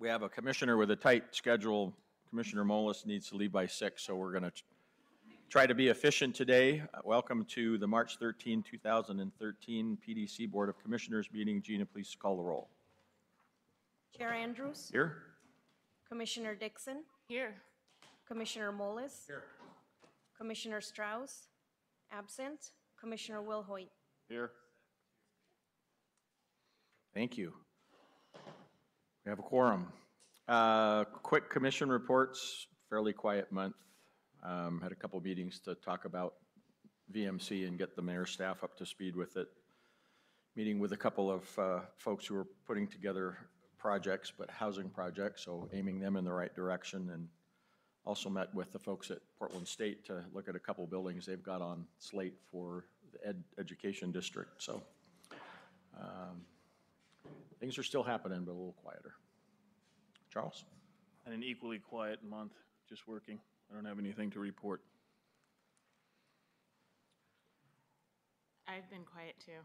We have a commissioner with a tight schedule. Commissioner Molis needs to leave by 6, so we're going to try to be efficient today. Welcome to the March 13, 2013 PDC Board of Commissioners meeting. Jina, please call the roll. Chair Andrews? Here. Commissioner Dixon? Here. Commissioner Molis? Here. Commissioner Strauss? Absent. Commissioner Wilhoit? Here. Thank you. We have a quorum. Quick commission reports, fairly quiet month. Had a couple meetings to talk about VMC and get the mayor's staff up to speed with it. Meeting with a couple of folks who are putting together projects, but housing projects, so aiming them in the right direction, and also met with the folks at Portland State to look at a couple buildings they've got on slate for the education district. So things are still happening, but a little quieter. Charles? And an equally quiet month, just working. I don't have anything to report. I've been quiet too.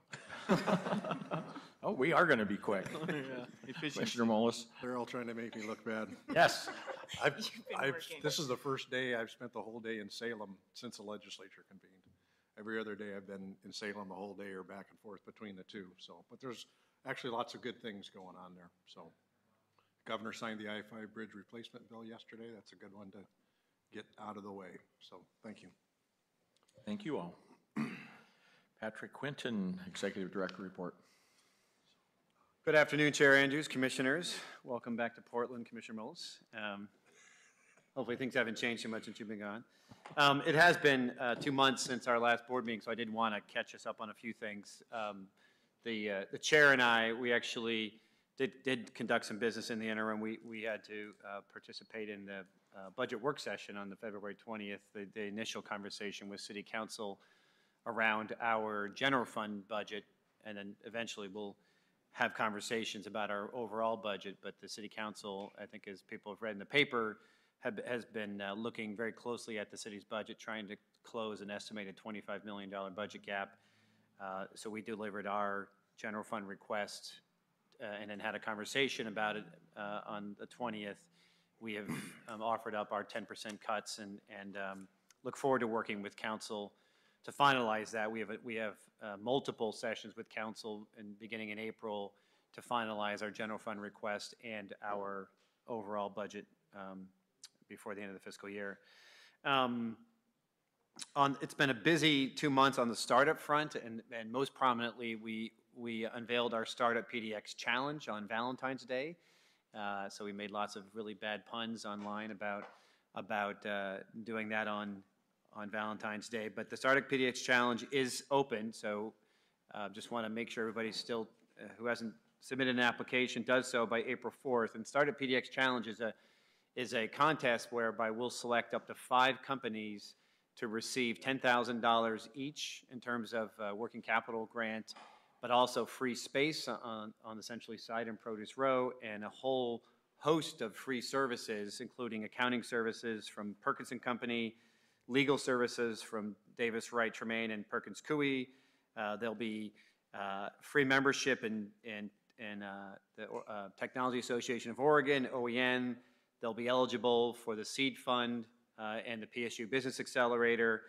Oh, we are going to be quick. Yeah. Commissioner Molis? They're all trying to make me look bad. Yes. This is the first day I've spent the whole day in Salem since the legislature convened. Every other day I've been in Salem the whole day or back and forth between the two. So, but there's actually lots of good things going on there. So, Governor signed the I-5 bridge replacement bill yesterday. That's a good one to get out of the way. So, thank you. Thank you all. Patrick Quinton, Executive Director report. Good afternoon, Chair Andrews, Commissioners. Welcome back to Portland, Commissioner Molis. Hopefully things haven't changed too much since you've been gone. It has been 2 months since our last board meeting, so I did want to catch us up on a few things. The chair and I, we actually did conduct some business in the interim. We had to participate in the budget work session on the February 20th, the initial conversation with City Council around our general fund budget, and then eventually we'll have conversations about our overall budget. But the City Council, I think as people have read in the paper, has been looking very closely at the city's budget, trying to close an estimated $25 million budget gap. So we delivered our general fund request and then had a conversation about it on the 20th. We have offered up our 10% cuts and look forward to working with Council to finalize that. We have multiple sessions with Council beginning in April to finalize our general fund request and our overall budget before the end of the fiscal year. It's been a busy 2 months on the startup front, and most prominently, we unveiled our Startup PDX Challenge on Valentine's Day. So we made lots of really bad puns online about doing that on Valentine's Day. But the Startup PDX Challenge is open, so just want to make sure everybody still who hasn't submitted an application does so by April 4th. And Startup PDX Challenge is a contest whereby we'll select up to 5 companies to receive $10,000 each in terms of working capital grant, but also free space on the Centrally side and Produce Row, and a whole host of free services, including accounting services from Perkins & Company, legal services from Davis Wright Tremaine and Perkins Coie. There'll be free membership in the Technology Association of Oregon, OEN. They'll be eligible for the Seed Fund and the PSU Business Accelerator,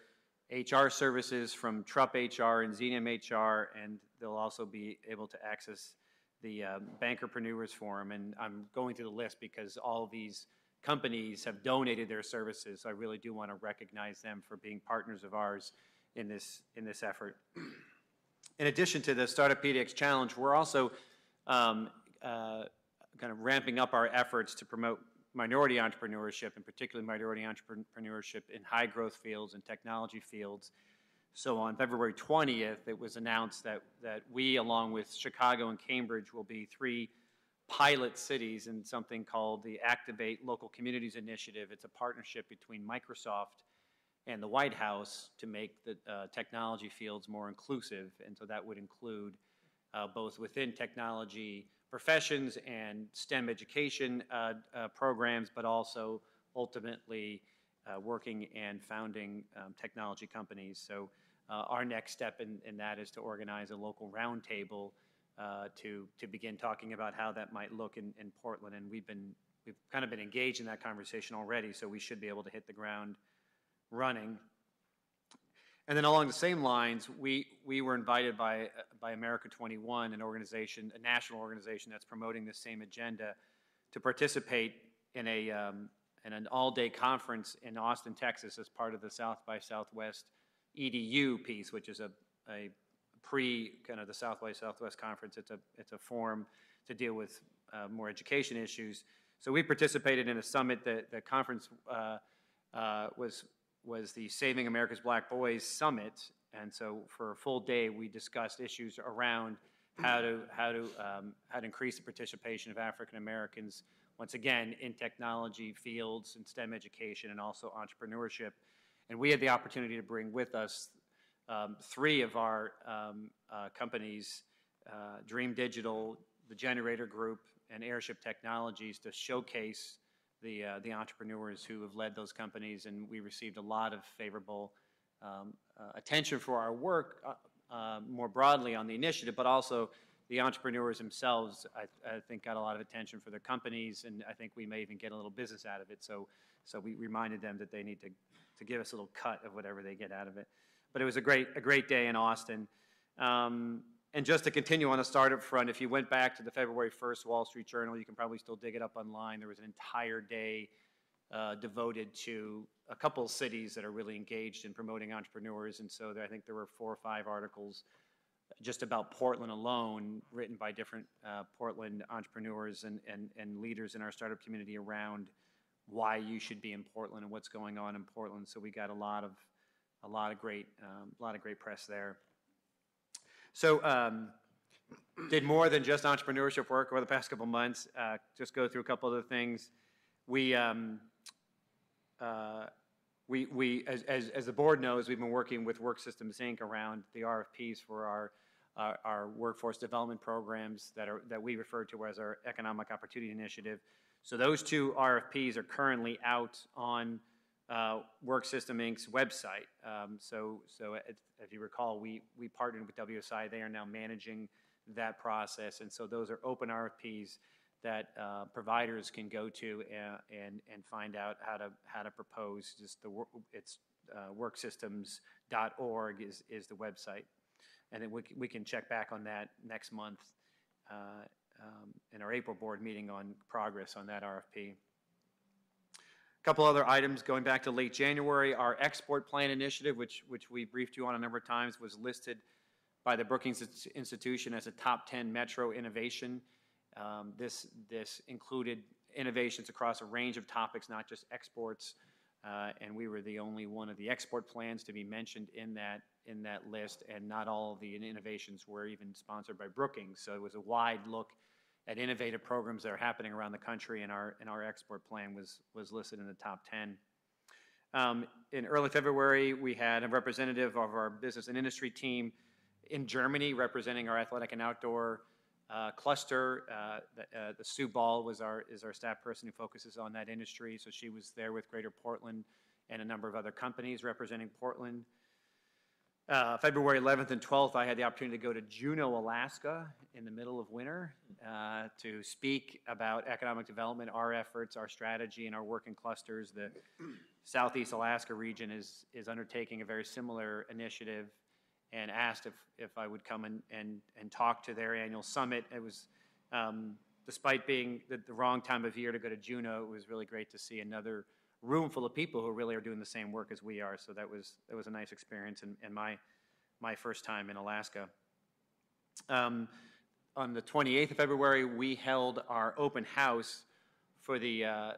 HR services from TRUP HR and ZNM HR, and they'll also be able to access the Bankerpreneurs Forum. And I'm going through the list because all of these companies have donated their services. So I really do want to recognize them for being partners of ours in this effort. In addition to the Startup PDX Challenge, we're also kind of ramping up our efforts to promote minority entrepreneurship, and particularly minority entrepreneurship in high growth fields and technology fields. So on February 20th, it was announced that we, along with Chicago and Cambridge, will be 3 pilot cities in something called the Activate Local Communities Initiative. It's a partnership between Microsoft and the White House to make the technology fields more inclusive. And so that would include both within technology professions and STEM education programs, but also ultimately working and founding technology companies. So our next step in that is to organize a local roundtable to begin talking about how that might look in Portland. And we've kind of been engaged in that conversation already, so we should be able to hit the ground running. And then along the same lines, we were invited by America 21, an organization, a national organization that's promoting this same agenda, to participate in an all-day conference in Austin, Texas, as part of the South by Southwest EDU piece, which is a kind of the South by Southwest conference. It's a forum to deal with more education issues. So we participated in a summit. The conference was the Saving America's Black Boys Summit, and so for a full day we discussed issues around how to increase the participation of African Americans, once again, in technology fields and STEM education and also entrepreneurship. And we had the opportunity to bring with us 3 of our companies, Dream Digital, the Generator Group, and Airship Technologies, to showcase the entrepreneurs who have led those companies, and we received a lot of favorable attention for our work more broadly on the initiative, but also the entrepreneurs themselves, I think, got a lot of attention for their companies, and I think we may even get a little business out of it. So we reminded them that they need to give us a little cut of whatever they get out of it. But it was a great day in Austin. And just to continue on the startup front, if you went back to the February 1st Wall Street Journal, you can probably still dig it up online. There was an entire day devoted to a couple of cities that are really engaged in promoting entrepreneurs. And so I think there were 4 or 5 articles just about Portland alone, written by different Portland entrepreneurs and leaders in our startup community around why you should be in Portland and what's going on in Portland. So we got a lot of great press there. So did more than just entrepreneurship work over the past couple months. Just go through a couple other things. We as the board knows, we've been working with Work Systems Inc. around the RFPs for our workforce development programs that we refer to as our Economic Opportunity Initiative. So those 2 RFPs are currently out on Work System Inc.'s website. So if you recall, we partnered with WSI. They are now managing that process, and so those are open RFPs that providers can go to and find out how to propose. It's worksystems.org is the website, and then we can check back on that next month in our April board meeting on progress on that RFP. A couple other items going back to late January. Our export plan initiative, which we briefed you on a number of times, was listed by the Brookings Institution as a top 10 metro innovation. This included innovations across a range of topics, not just exports, and we were the only one of the export plans to be mentioned in that list, and not all of the innovations were even sponsored by Brookings. So it was a wide look at innovative programs that are happening around the country, and our export plan was listed in the top 10. In early February, we had a representative of our business and industry team in Germany representing our athletic and outdoor cluster. Sue Ball is our staff person who focuses on that industry, so she was there with Greater Portland and a number of other companies representing Portland. February 11th and 12th, I had the opportunity to go to Juneau, Alaska in the middle of winter to speak about economic development, our efforts, our strategy, and our work in clusters. The Southeast Alaska region is undertaking a very similar initiative, and asked if I would come and talk to their annual summit. It was, despite being the wrong time of year to go to Juneau, it was really great to see another room full of people who really are doing the same work as we are. So that was a nice experience, and my first time in Alaska. On the 28th of February, we held our open house for the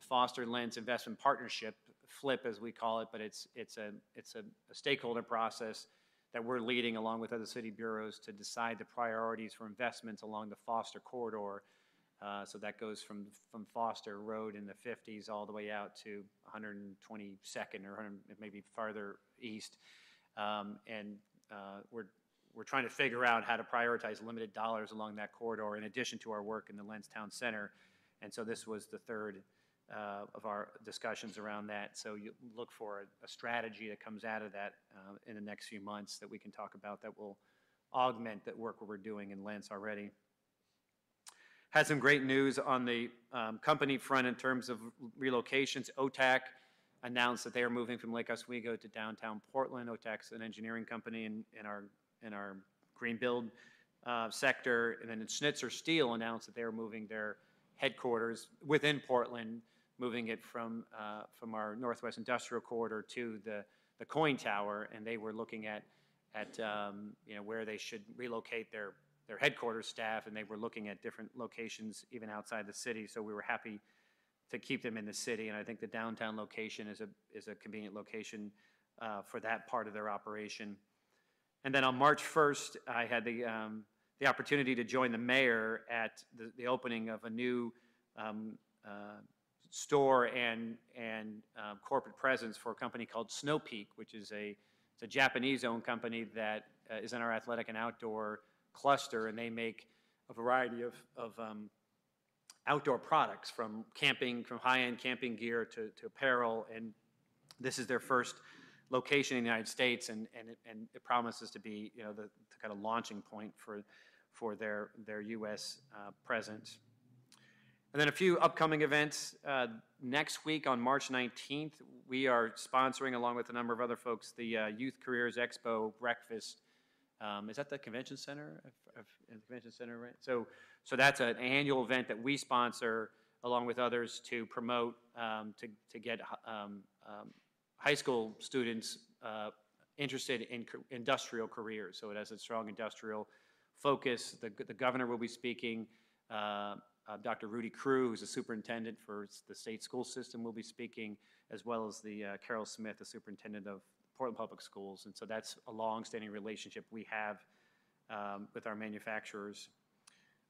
Foster Lens Investment Partnership, FLIP as we call it, but it's a stakeholder process that we're leading along with other city bureaus to decide the priorities for investments along the Foster corridor. So that goes from Foster Road in the 50s all the way out to 122nd or 100, maybe farther east. We're trying to figure out how to prioritize limited dollars along that corridor in addition to our work in the Lens Town Center. And so this was the third of our discussions around that. So you look for a strategy that comes out of that in the next few months that we can talk about that will augment that work we're doing in Lance already. Had some great news on the company front in terms of relocations. OTAC announced that they are moving from Lake Oswego to downtown Portland. OTAC's an engineering company in our green build sector. And then Schnitzer Steel announced that they are moving their headquarters within Portland, moving it from our Northwest Industrial Corridor to the Coin Tower, and they were looking at where they should relocate their headquarters staff, and they were looking at different locations even outside the city. So we were happy to keep them in the city, and I think the downtown location is a convenient location for that part of their operation. And then on March 1st, I had the opportunity to join the mayor at the opening of a new store and corporate presence for a company called Snow Peak, which is it's a Japanese-owned company that is in our athletic and outdoor cluster, and they make a variety of outdoor products, from high-end camping gear to apparel, and this is their first location in the United States, and it promises to be the kind of launching point for their U.S. presence. And then a few upcoming events. Next week on March 19th, we are sponsoring, along with a number of other folks, the Youth Careers Expo breakfast. Is that the convention center? The convention center, right? So that's an annual event that we sponsor, along with others, to promote, to get high school students interested in industrial careers. So it has a strong industrial focus. The governor will be speaking. Dr. Rudy Crew, who's a superintendent for the state school system, will be speaking, as well as the Carol Smith, the superintendent of Portland Public Schools. And so that's a long-standing relationship we have with our manufacturers.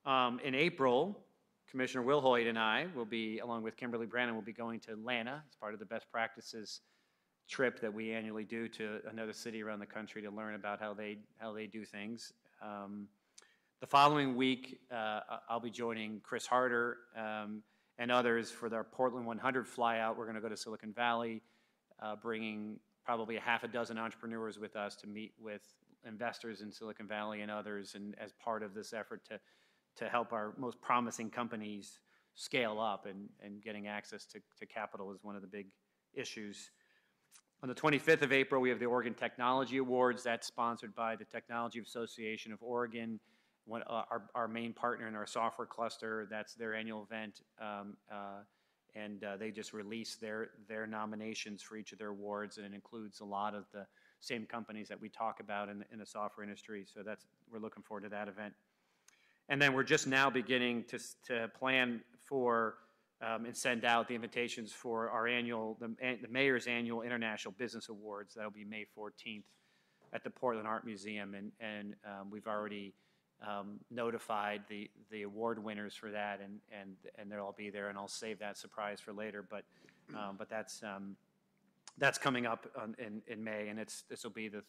In April, Commissioner Wilhoit and I will be, along with Kimberly Brannon, will be going to Atlanta as part of the best practices trip that we annually do to another city around the country to learn about how they do things. The following week, I'll be joining Chris Harder and others for their Portland 100 flyout. We're going to go to Silicon Valley, bringing probably a half a dozen entrepreneurs with us to meet with investors in Silicon Valley and others, and as part of this effort to help our most promising companies scale up, and getting access to capital is one of the big issues. On the 25th of April, we have the Oregon Technology Awards. That's sponsored by the Technology Association of Oregon, our main partner in our software cluster. That's their annual event, and they just released their nominations for each of their awards, and it includes a lot of the same companies that we talk about in the software industry. So we're looking forward to that event. And then we're just now beginning to plan for and send out the invitations for our the Mayor's Annual International Business Awards. That'll be May 14th at the Portland Art Museum, and we've already notified the award winners for that, and they'll all be there, and I'll save that surprise for later. But that's coming up in May, and this will be the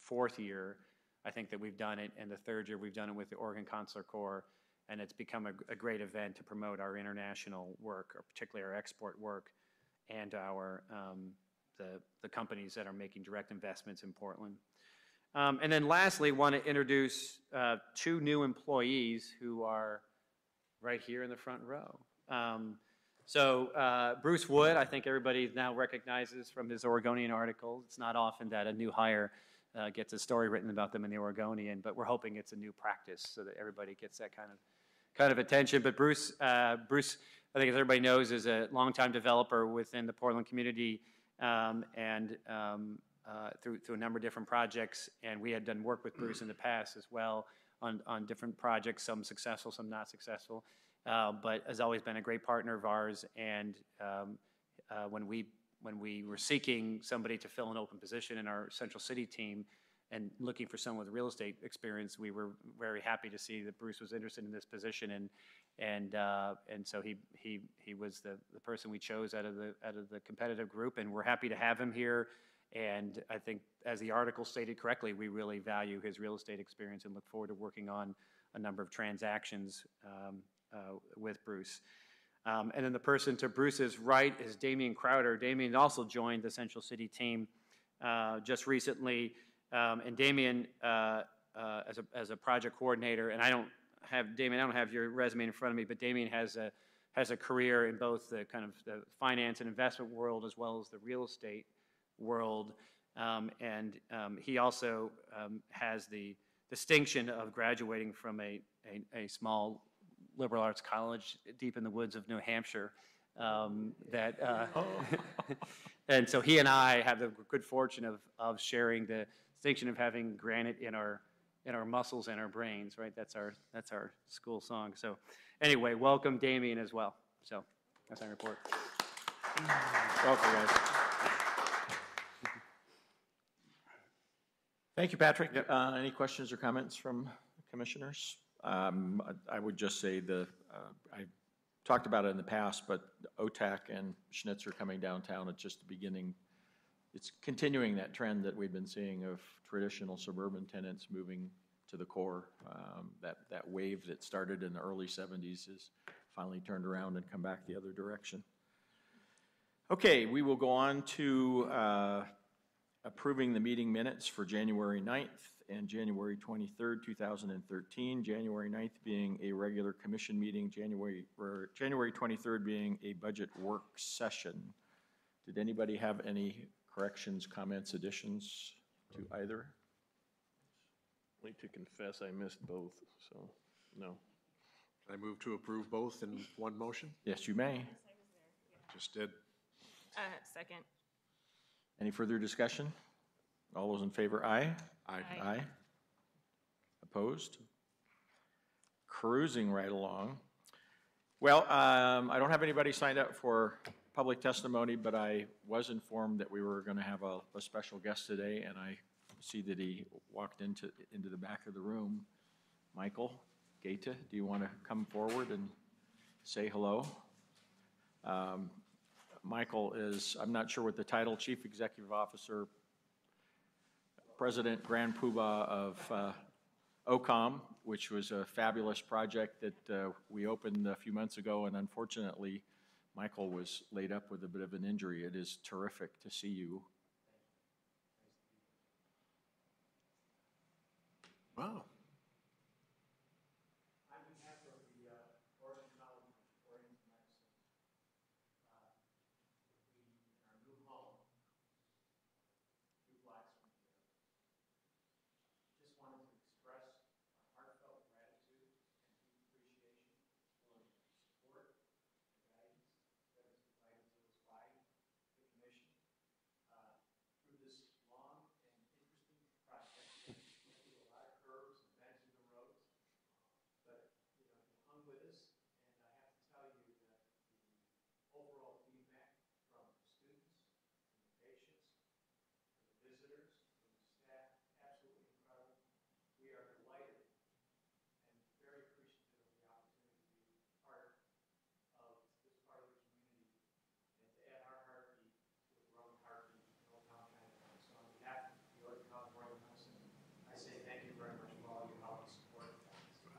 fourth year, I think, that we've done it, and the third year we've done it with the Oregon Consular Corps, and it's become a great event to promote our international work, or particularly our export work, and our the companies that are making direct investments in Portland. And then lastly, want to introduce two new employees who are right here in the front row. So Bruce Wood, I think everybody now recognizes from his Oregonian article. It's not often that a new hire gets a story written about them in the Oregonian, but we're hoping it's a new practice so that everybody gets that kind of attention. But Bruce, I think as everybody knows, is a longtime developer within the Portland community, and through a number of different projects, and we had done work with Bruce in the past as well on different projects, some successful, some not successful, but has always been a great partner of ours. And when we were seeking somebody to fill an open position in our Central City team and looking for someone with real estate experience, we were very happy to see that Bruce was interested in this position, and so he was the person we chose out of the competitive group, and we're happy to have him here. And I think, as the article stated correctly, we really value his real estate experience and look forward to working on a number of transactions with Bruce. And then the person to Bruce's right is Damian Crowder. Damian also joined the Central City team just recently. And Damian as a project coordinator, and I don't have your resume in front of me, but Damien has a career in both the kind of the finance and investment world as well as the real estate world. He also has the distinction of graduating from a small liberal arts college deep in the woods of New Hampshire. And so he and I have the good fortune of sharing the distinction of having granite in our muscles and our brains, right? That's our school song. So anyway, welcome Damien as well. So that's my report. Welcome, guys. Thank you, Patrick. Any questions or comments from commissioners? I would just say I talked about it in the past, but OTAC and Schnitzer coming downtown, it's just the beginning. It's continuing that trend that we've been seeing of traditional suburban tenants moving to the core. That wave that started in the early 70s has finally turned around and come back the other direction. Okay, we will go on to approving the meeting minutes for January 9th and January 23rd, 2013. January 9th being a regular commission meeting, January 23rd being a budget work session. Did anybody have any corrections, comments, additions to either? I'd like to confess I missed both, so no. I move to approve both in one motion. Yes, you may. Just did. Second. Any further discussion? All those in favor, aye? Aye. Aye. Opposed? Cruising right along. Well, I don't have anybody signed up for public testimony, but I was informed that we were going to have a special guest today, and I see that he walked into the back of the room. Michael Gaeta, do you want to come forward and say hello? Michael is, I'm not sure what the title, Chief Executive Officer, President Grand Poobah of OCOM, which was a fabulous project that we opened a few months ago, and unfortunately, Michael was laid up with a bit of an injury. It is terrific to see you. Wow.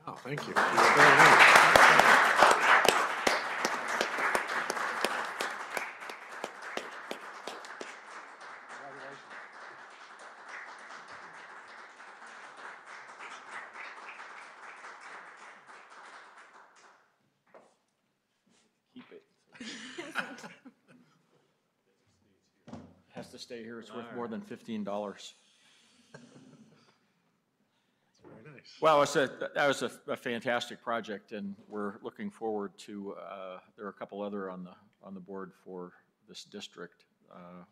Wow, thank you. Very nice. Keep it. Has to stay here. It's worth more than $15. Very nice. Well, that was a fantastic project, and we're looking forward to, there are a couple other on the board for this district,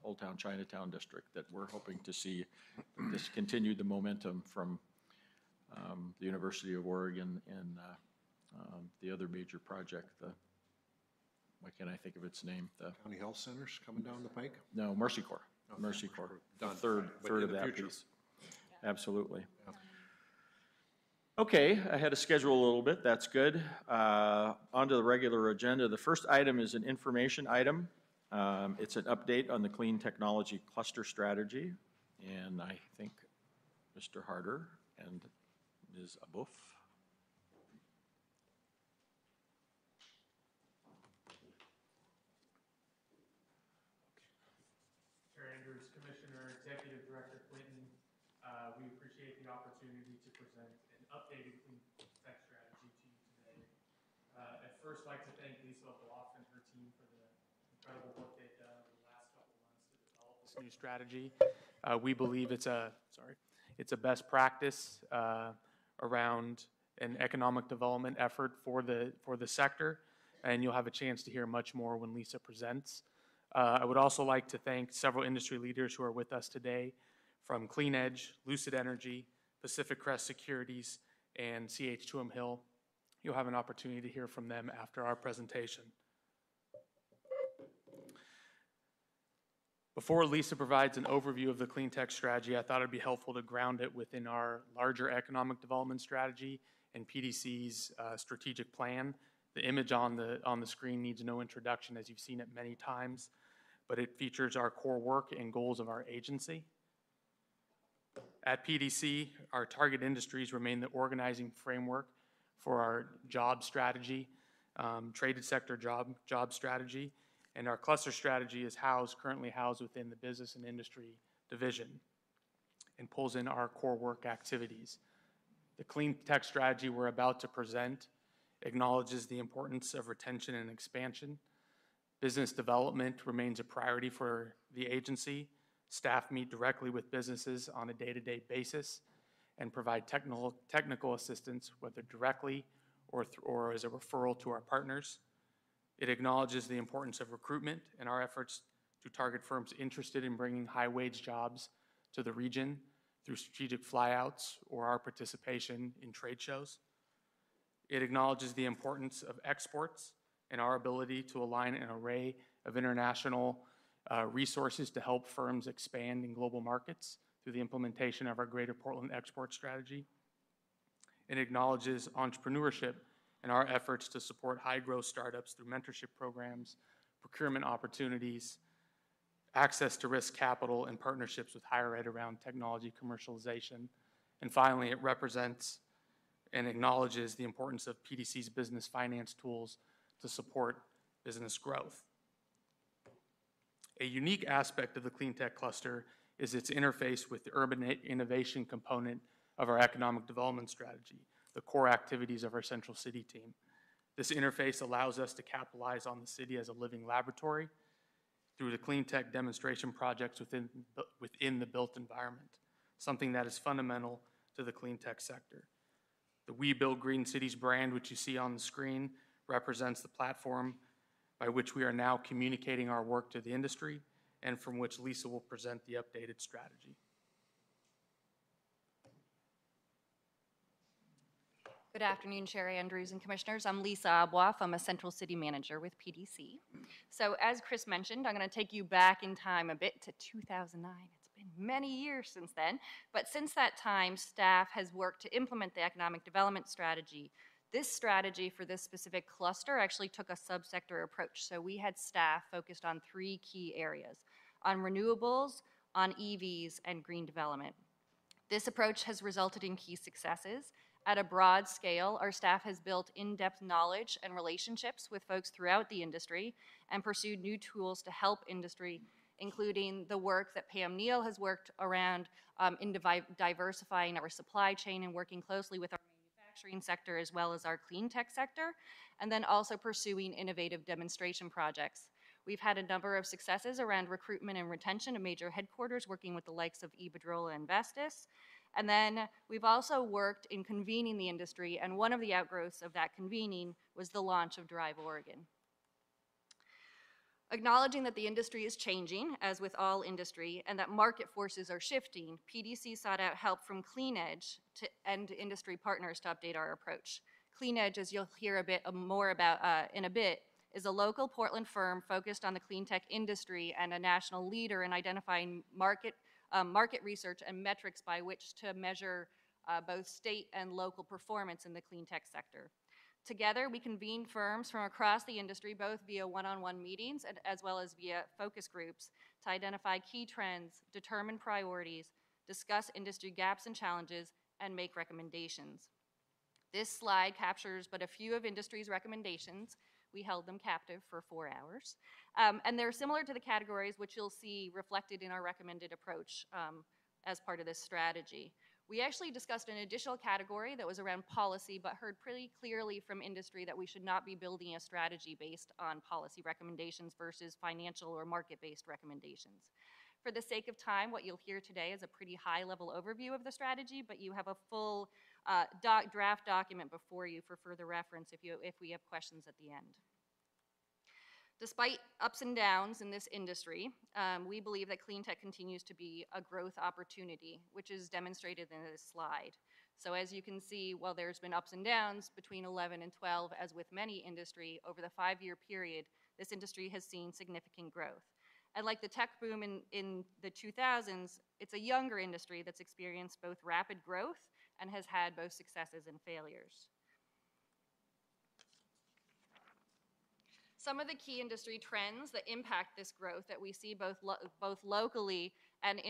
Old Town Chinatown District, that we're hoping to see this continue the momentum from the University of Oregon and the other major project, why can't I think of its name? County Health Centers coming down the pike? No, Mercy Corps. Okay, Mercy Corps. The done. third But of in the that future. piece. Absolutely. Yeah. Okay, I had to schedule a little bit, that's good. Onto the regular agenda. The first item is an information item. It's an update on the Clean Technology Cluster Strategy, and I think Mr. Harder and Ms. Abuaf. Chair Andrews, Commissioner, Executive Director Quinton, we appreciate appreciate the opportunity to present an updated clean tech strategy to you today. I'd first like to thank Lisa Abuaf and her team for the incredible work they've done over the last couple of months to develop this new strategy. We believe it's a best practice around an economic development effort for the sector, and you'll have a chance to hear much more when Lisa presents. I would also like to thank several industry leaders who are with us today from Clean Edge, Lucid Energy, Pacific Crest Securities, and CH2M Hill. You'll have an opportunity to hear from them after our presentation. Before Lisa provides an overview of the clean tech strategy, I thought it'd be helpful to ground it within our larger economic development strategy and PDC's strategic plan. The image on the screen needs no introduction, as you've seen it many times, but it features our core work and goals of our agency. At PDC, our target industries remain the organizing framework for our job strategy, traded sector job strategy, and our cluster strategy is currently housed within the business and industry division and pulls in our core work activities. The clean tech strategy we're about to present acknowledges the importance of retention and expansion. Business development remains a priority for the agency. Staff meet directly with businesses on a day-to-day basis and provide technical assistance, whether directly or as a referral to our partners. It acknowledges the importance of recruitment and our efforts to target firms interested in bringing high-wage jobs to the region through strategic flyouts or our participation in trade shows. It acknowledges the importance of exports and our ability to align an array of international resources to help firms expand in global markets through the implementation of our Greater Portland Export Strategy. It acknowledges entrepreneurship and our efforts to support high-growth startups through mentorship programs, procurement opportunities, access to risk capital, and partnerships with higher ed around technology commercialization. And finally, it represents and acknowledges the importance of PDC's business finance tools to support business growth. A unique aspect of the clean tech cluster is its interface with the urban innovation component of our economic development strategy, the core activities of our Central City team. This interface allows us to capitalize on the city as a living laboratory through the clean tech demonstration projects within the built environment, something that is fundamental to the clean tech sector. The We Build Green Cities brand, which you see on the screen, represents the platform by which we are now communicating our work to the industry and from which Lisa will present the updated strategy. Good afternoon, Chair Andrews and Commissioners. I'm Lisa Abuaf. I'm a Central City Manager with PDC. So as Chris mentioned, I'm going to take you back in time a bit to 2009. It's been many years since then, but since that time, staff has worked to implement the economic development strategy. This strategy for this specific cluster actually took a subsector approach. So we had staff focused on 3 key areas: on renewables, on EVs, and green development. This approach has resulted in key successes. At a broad scale, our staff has built in-depth knowledge and relationships with folks throughout the industry and pursued new tools to help industry, including the work that Pam Neal has worked around in diversifying our supply chain and working closely with our manufacturing sector as well as our clean tech sector, and then also pursuing innovative demonstration projects. We've had a number of successes around recruitment and retention of major headquarters, working with the likes of Iberdrola and Vestas. And then we've also worked in convening the industry, and one of the outgrowths of that convening was the launch of Drive Oregon. Acknowledging that the industry is changing, as with all industry, and that market forces are shifting, PDC sought out help from Clean Edge and industry partners to update our approach. Clean Edge, as you'll hear a bit more about in a bit, is a local Portland firm focused on the clean tech industry and a national leader in identifying market research and metrics by which to measure both state and local performance in the clean tech sector. Together, we convened firms from across the industry, both via one-on-one meetings as well as via focus groups, to identify key trends, determine priorities, discuss industry gaps and challenges, and make recommendations. This slide captures but a few of industry's recommendations. We held them captive for 4 hours. And they're similar to the categories which you'll see reflected in our recommended approach as part of this strategy. We actually discussed an additional category that was around policy, but heard pretty clearly from industry that we should not be building a strategy based on policy recommendations versus financial or market-based recommendations. For the sake of time, what you'll hear today is a pretty high-level overview of the strategy, but you have a full draft document before you for further reference if we have questions at the end. Despite ups and downs in this industry, we believe that clean tech continues to be a growth opportunity, which is demonstrated in this slide. So as you can see, while there's been ups and downs between 11 and 12, as with many industry, over the 5-year period, this industry has seen significant growth. And like the tech boom in the 2000s, it's a younger industry that's experienced both rapid growth and has had both successes and failures. Some of the key industry trends that impact this growth that we see both locally and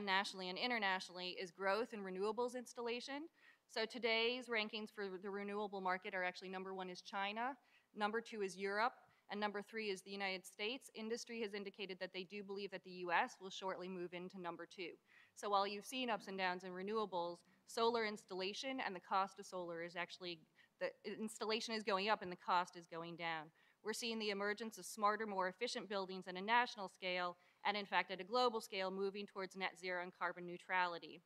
nationally and internationally is growth in renewables installation. So today's rankings for the renewable market are actually number 1 is China, number 2 is Europe, and number 3 is the United States. Industry has indicated that they do believe that the US will shortly move into number 2. So while you've seen ups and downs in renewables, solar installation and the cost of solar is actually, the installation is going up and the cost is going down. We're seeing the emergence of smarter, more efficient buildings at a national scale, and in fact at a global scale, moving towards net zero and carbon neutrality.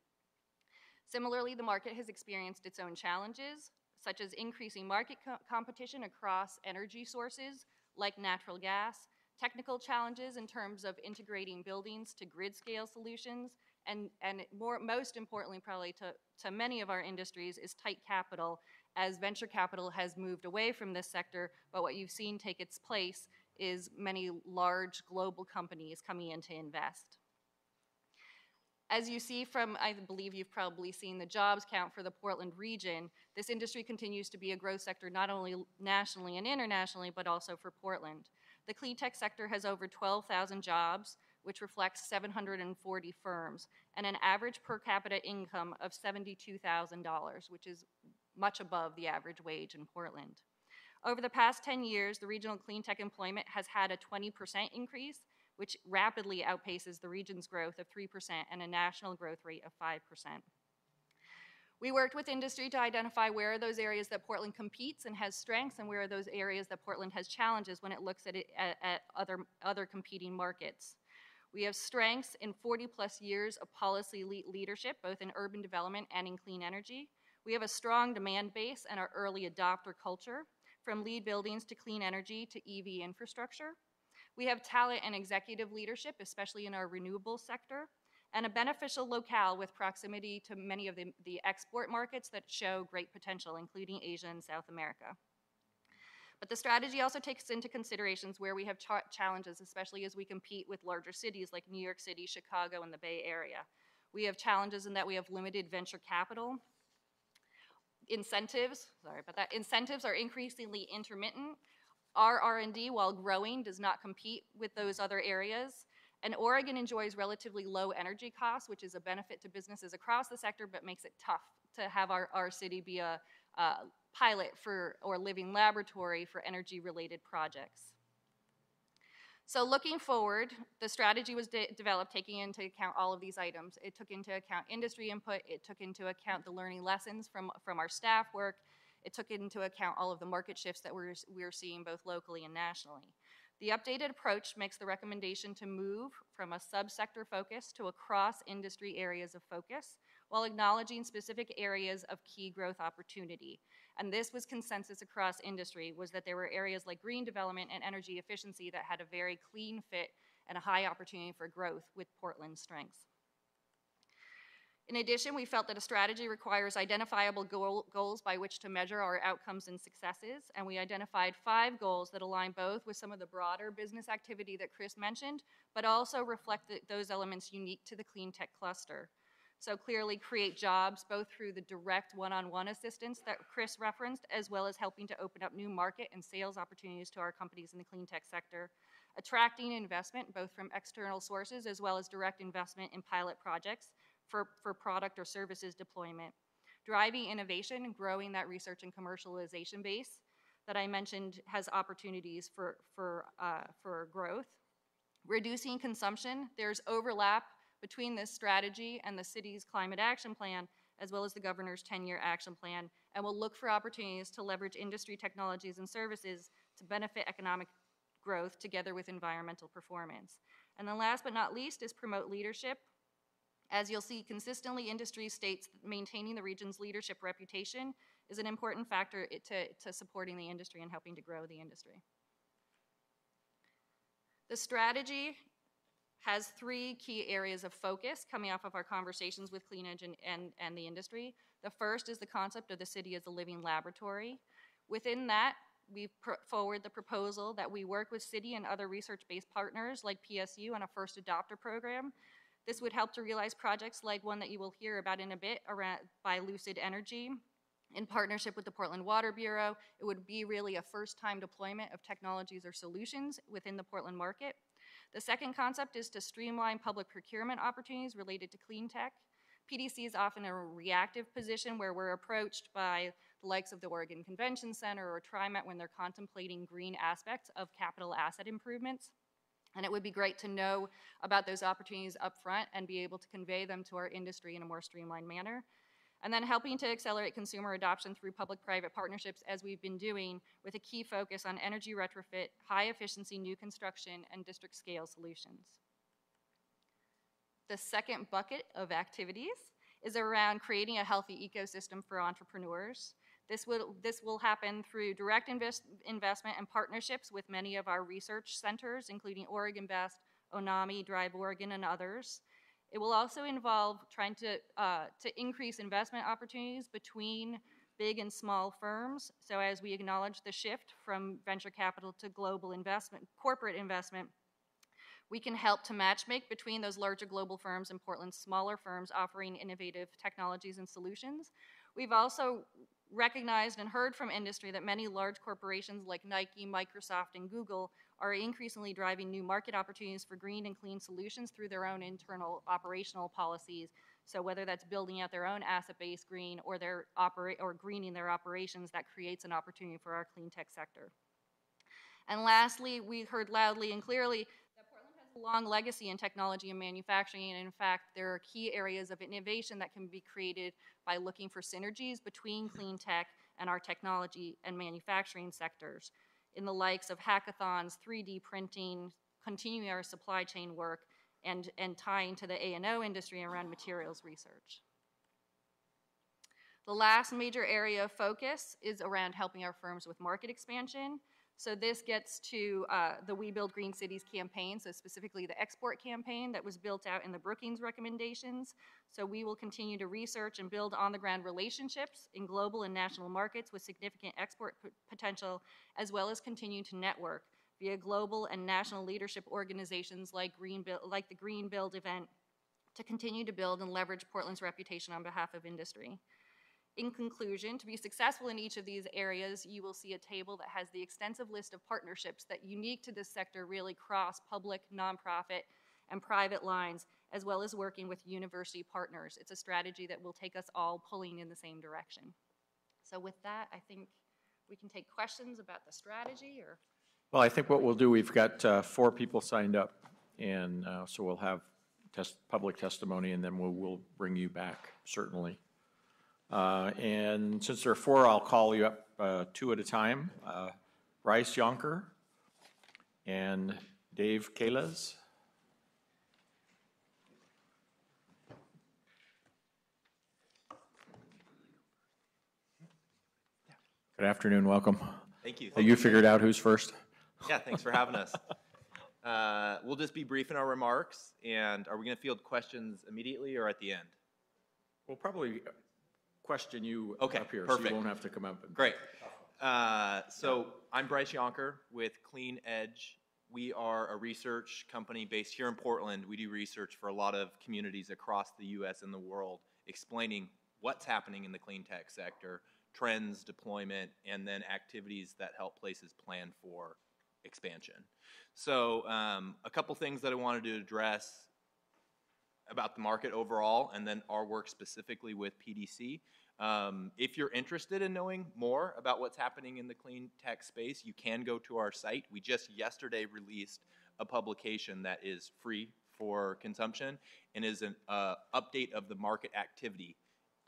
Similarly, the market has experienced its own challenges, such as increasing market competition across energy sources like natural gas, technical challenges in terms of integrating buildings to grid scale solutions, and most importantly probably to many of our industries is tight capital, as venture capital has moved away from this sector, but what you've seen take its place is many large global companies coming in to invest. As you see from, I believe you've probably seen the jobs count for the Portland region, this industry continues to be a growth sector not only nationally and internationally, but also for Portland. The clean tech sector has over 12,000 jobs, which reflects 740 firms, and an average per capita income of $72,000, which is much above the average wage in Portland. Over the past 10 years, the regional clean tech employment has had a 20% increase, which rapidly outpaces the region's growth of 3% and a national growth rate of 5%. We worked with industry to identify where are those areas that Portland competes and has strengths, and where are those areas that Portland has challenges when it looks at other competing markets. We have strengths in 40-plus years of policy leadership, both in urban development and in clean energy. We have a strong demand base and our early adopter culture, from LEED buildings to clean energy to EV infrastructure. We have talent and executive leadership, especially in our renewable sector, and a beneficial locale with proximity to many of the export markets that show great potential, including Asia and South America. But the strategy also takes into considerations where we have challenges, especially as we compete with larger cities like New York City, Chicago, and the Bay Area. We have challenges in that we have limited venture capital. Incentives are increasingly intermittent. Our R&D, while growing, does not compete with those other areas. And Oregon enjoys relatively low energy costs, which is a benefit to businesses across the sector, but makes it tough to have our city be a pilot for or living laboratory for energy-related projects. So looking forward, the strategy was developed taking into account all of these items. It took into account industry input, it took into account the learning lessons from our staff work, it took into account all of the market shifts that we're seeing both locally and nationally. The updated approach makes the recommendation to move from a subsector focus to across industry areas of focus, while acknowledging specific areas of key growth opportunity. And this was consensus across industry, was that there were areas like green development and energy efficiency that had a very clean fit and a high opportunity for growth with Portland's strengths. In addition, we felt that a strategy requires identifiable goals by which to measure our outcomes and successes, and we identified 5 goals that align both with some of the broader business activity that Chris mentioned, but also reflect those elements unique to the clean tech cluster. So clearly create jobs both through the direct one-on-one assistance that Chris referenced, as well as helping to open up new market and sales opportunities to our companies in the clean tech sector. Attracting investment both from external sources as well as direct investment in pilot projects for product or services deployment. Driving innovation and growing that research and commercialization base that I mentioned has opportunities for growth. Reducing consumption, there's overlap between this strategy and the city's climate action plan, as well as the governor's 10-year action plan, and will look for opportunities to leverage industry technologies and services to benefit economic growth together with environmental performance. And then last but not least is promote leadership. As you'll see, consistently industry states that maintaining the region's leadership reputation is an important factor to supporting the industry and helping to grow the industry. The strategy has 3 key areas of focus coming off of our conversations with Clean Edge and the industry. The first is the concept of the city as a living laboratory. Within that, we put forward the proposal that we work with city and other research-based partners like PSU on a first adopter program. This would help to realize projects like one that you will hear about in a bit by Lucid Energy in partnership with the Portland Water Bureau. It would be really a first-time deployment of technologies or solutions within the Portland market. The second concept is to streamline public procurement opportunities related to clean tech. PDC is often in a reactive position where we're approached by the likes of the Oregon Convention Center or TriMet when they're contemplating green aspects of capital asset improvements. And it would be great to know about those opportunities up front and be able to convey them to our industry in a more streamlined manner. And then helping to accelerate consumer adoption through public-private partnerships as we've been doing, with a key focus on energy retrofit, high-efficiency new construction, and district-scale solutions. The second bucket of activities is around creating a healthy ecosystem for entrepreneurs. This will happen through direct investment and partnerships with many of our research centers, including Oregon Best, ONAMI, Drive Oregon, and others. It will also involve trying to increase investment opportunities between big and small firms. So as we acknowledge the shift from venture capital to global investment, corporate investment, we can help to matchmake between those larger global firms and Portland's smaller firms offering innovative technologies and solutions. We've also recognized and heard from industry that many large corporations like Nike, Microsoft, and Google are increasingly driving new market opportunities for green and clean solutions through their own internal operational policies. So whether that's building out their own asset-based green or greening their operations, that creates an opportunity for our clean tech sector. And lastly, we heard loudly and clearly that Portland has a long legacy in technology and manufacturing, and in fact, there are key areas of innovation that can be created by looking for synergies between clean tech and our technology and manufacturing sectors, in the likes of hackathons, 3D printing, continuing our supply chain work, and tying to the A&O industry around materials research. The last major area of focus is around helping our firms with market expansion. So this gets to the We Build Green Cities campaign, so specifically the export campaign that was built out in the Brookings recommendations. So we will continue to research and build on-the-ground relationships in global and national markets with significant export potential, as well as continue to network via global and national leadership organizations like the Green Build event to continue to build and leverage Portland's reputation on behalf of industry. In conclusion, to be successful in each of these areas, you will see a table that has the extensive list of partnerships that, unique to this sector, really cross public, nonprofit, and private lines, as well as working with university partners. It's a strategy that will take us all pulling in the same direction. So with that, I think we can take questions about the strategy or... Well, I think what we'll do, we've got 4 people signed up, and so we'll have public testimony, and then we'll bring you back, certainly. And since there are 4, I'll call you up 2 at a time. Bryce Yonker and Dave Kales. Good afternoon, welcome. Thank you. You figured out who's first? Yeah, thanks for having us. We'll just be brief in our remarks, and are we going to field questions immediately or at the end? We'll probably question you Okay, up here, perfect. so you won't have to come up. Great. So I'm Bryce Yonker with Clean Edge. We are a research company based here in Portland. We do research for a lot of communities across the U.S. and the world, explaining what's happening in the clean tech sector, trends, deployment, and then activities that help places plan for expansion. So a couple things that I wanted to address about the market overall, and then our work specifically with PDC. If you're interested in knowing more about what's happening in the clean tech space, you can go to our site. We just yesterday released a publication that is free for consumption and is an update of the market activity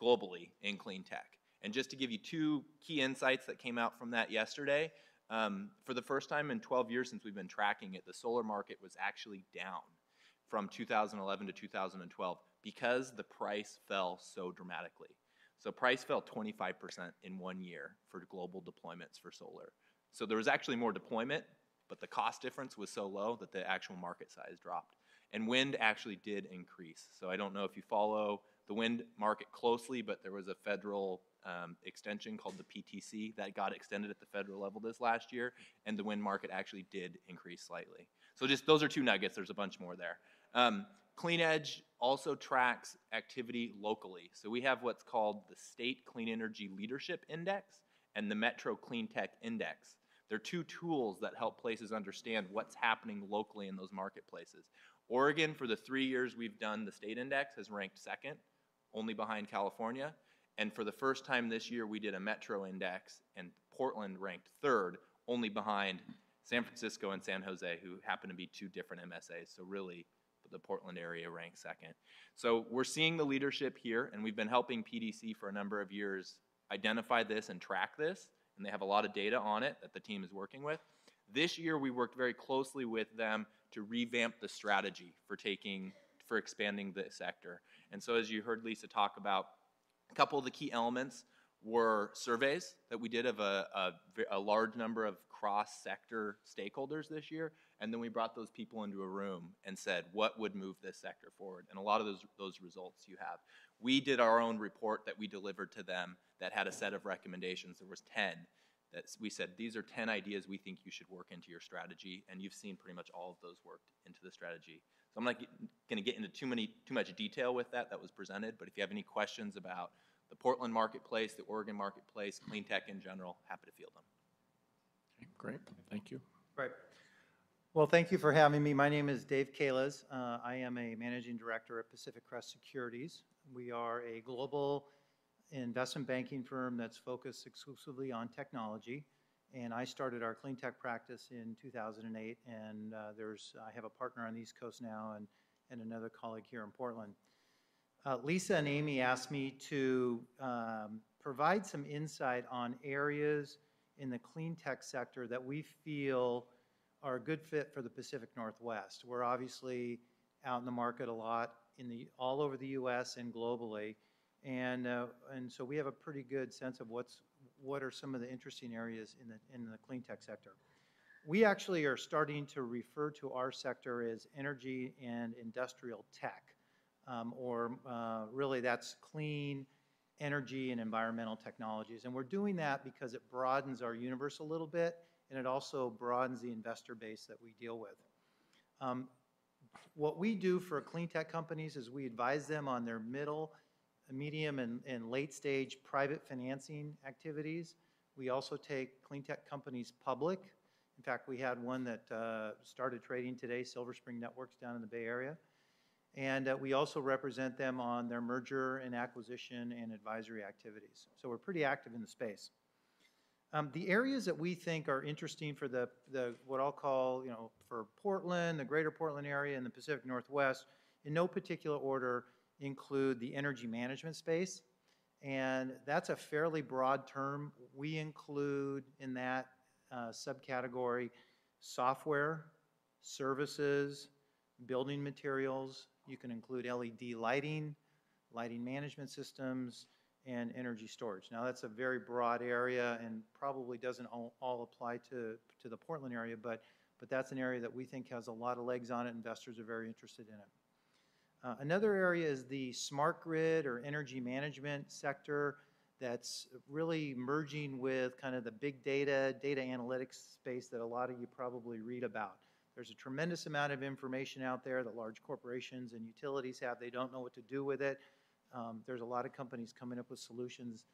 globally in clean tech. And just to give you two key insights that came out from that yesterday, for the first time in 12 years since we've been tracking it, the solar market was actually down from 2011 to 2012 because the price fell so dramatically. So price fell 25% in 1 year for global deployments for solar. So there was actually more deployment, but the cost difference was so low that the actual market size dropped. And wind actually did increase. So I don't know if you follow the wind market closely, but there was a federal extension called the PTC that got extended at the federal level this last year, and the wind market actually did increase slightly. So just those are two nuggets. There's a bunch more there. Clean Edge also tracks activity locally. So we have what's called the State Clean Energy Leadership Index and the Metro Clean Tech Index. They're two tools that help places understand what's happening locally in those marketplaces. Oregon, for the 3 years we've done the state index, has ranked second, only behind California. And for the first time this year, we did a Metro index, and Portland ranked third, only behind San Francisco and San Jose, who happen to be two different MSAs. So really, the Portland area ranked second. So we're seeing the leadership here, and we've been helping PDC for a number of years identify this and track this, and they have a lot of data on it that the team is working with. This year, we worked very closely with them to revamp the strategy for expanding the sector. And so as you heard Lisa talk about, a couple of the key elements were surveys that we did of a large number of cross-sector stakeholders this year, and then we brought those people into a room and said, what would move this sector forward? And a lot of those results you have. We did our own report that we delivered to them that had a set of recommendations. There was 10 that we said, these are 10 ideas we think you should work into your strategy, and you've seen pretty much all of those worked into the strategy. So I'm not going to get into too much detail with that was presented, but if you have any questions about the Portland marketplace, the Oregon marketplace, clean tech in general, happy to field them. Okay, great, thank you. Right. Well, thank you for having me. My name is Dave Kales. I am a managing director at Pacific Crest Securities. We are a global investment banking firm that's focused exclusively on technology. And I started our clean tech practice in 2008. And I have a partner on the East Coast now and another colleague here in Portland. Lisa and Amy asked me to provide some insight on areas in the clean tech sector that we feel are a good fit for the Pacific Northwest. We're obviously out in the market a lot all over the U.S. and globally, and so we have a pretty good sense of what are some of the interesting areas in the clean tech sector. We actually are starting to refer to our sector as energy and industrial tech, or really that's clean energy and environmental technologies. And we're doing that because it broadens our universe a little bit, and it also broadens the investor base that we deal with. What we do for clean tech companies is we advise them on their middle, medium, and late stage private financing activities. We also take clean tech companies public. In fact, we had one that started trading today, Silver Spring Networks down in the Bay Area. And we also represent them on their merger and acquisition and advisory activities. So we're pretty active in the space. The areas that we think are interesting for the what I'll call, for Portland, the greater Portland area, and the Pacific Northwest, in no particular order, include the energy management space. And that's a fairly broad term. We include in that subcategory software, services, building materials. You can include LED lighting management systems, and energy storage. Now that's a very broad area and probably doesn't all apply to the Portland area, but that's an area that we think has a lot of legs on it. Investors are very interested in it. Another area is the smart grid or energy management sector that's really merging with kind of the big data analytics space that a lot of you probably read about. There's a tremendous amount of information out there that large corporations and utilities have. They don't know what to do with it. There's a lot of companies coming up with solutions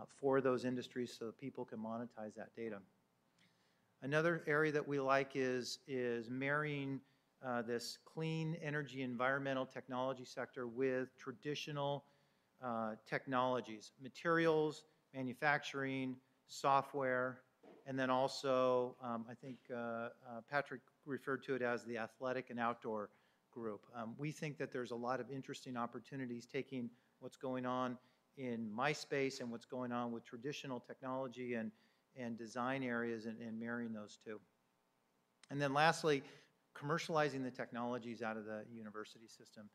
for those industries so that people can monetize that data. Another area that we like is marrying this clean energy environmental technology sector with traditional technologies, materials, manufacturing, software, and then also I think Patrick referred to it as the athletic and outdoor group. We think that there's a lot of interesting opportunities taking what's going on in my space and what's going on with traditional technology and design areas and marrying those two. And then lastly, commercializing the technologies out of the university system.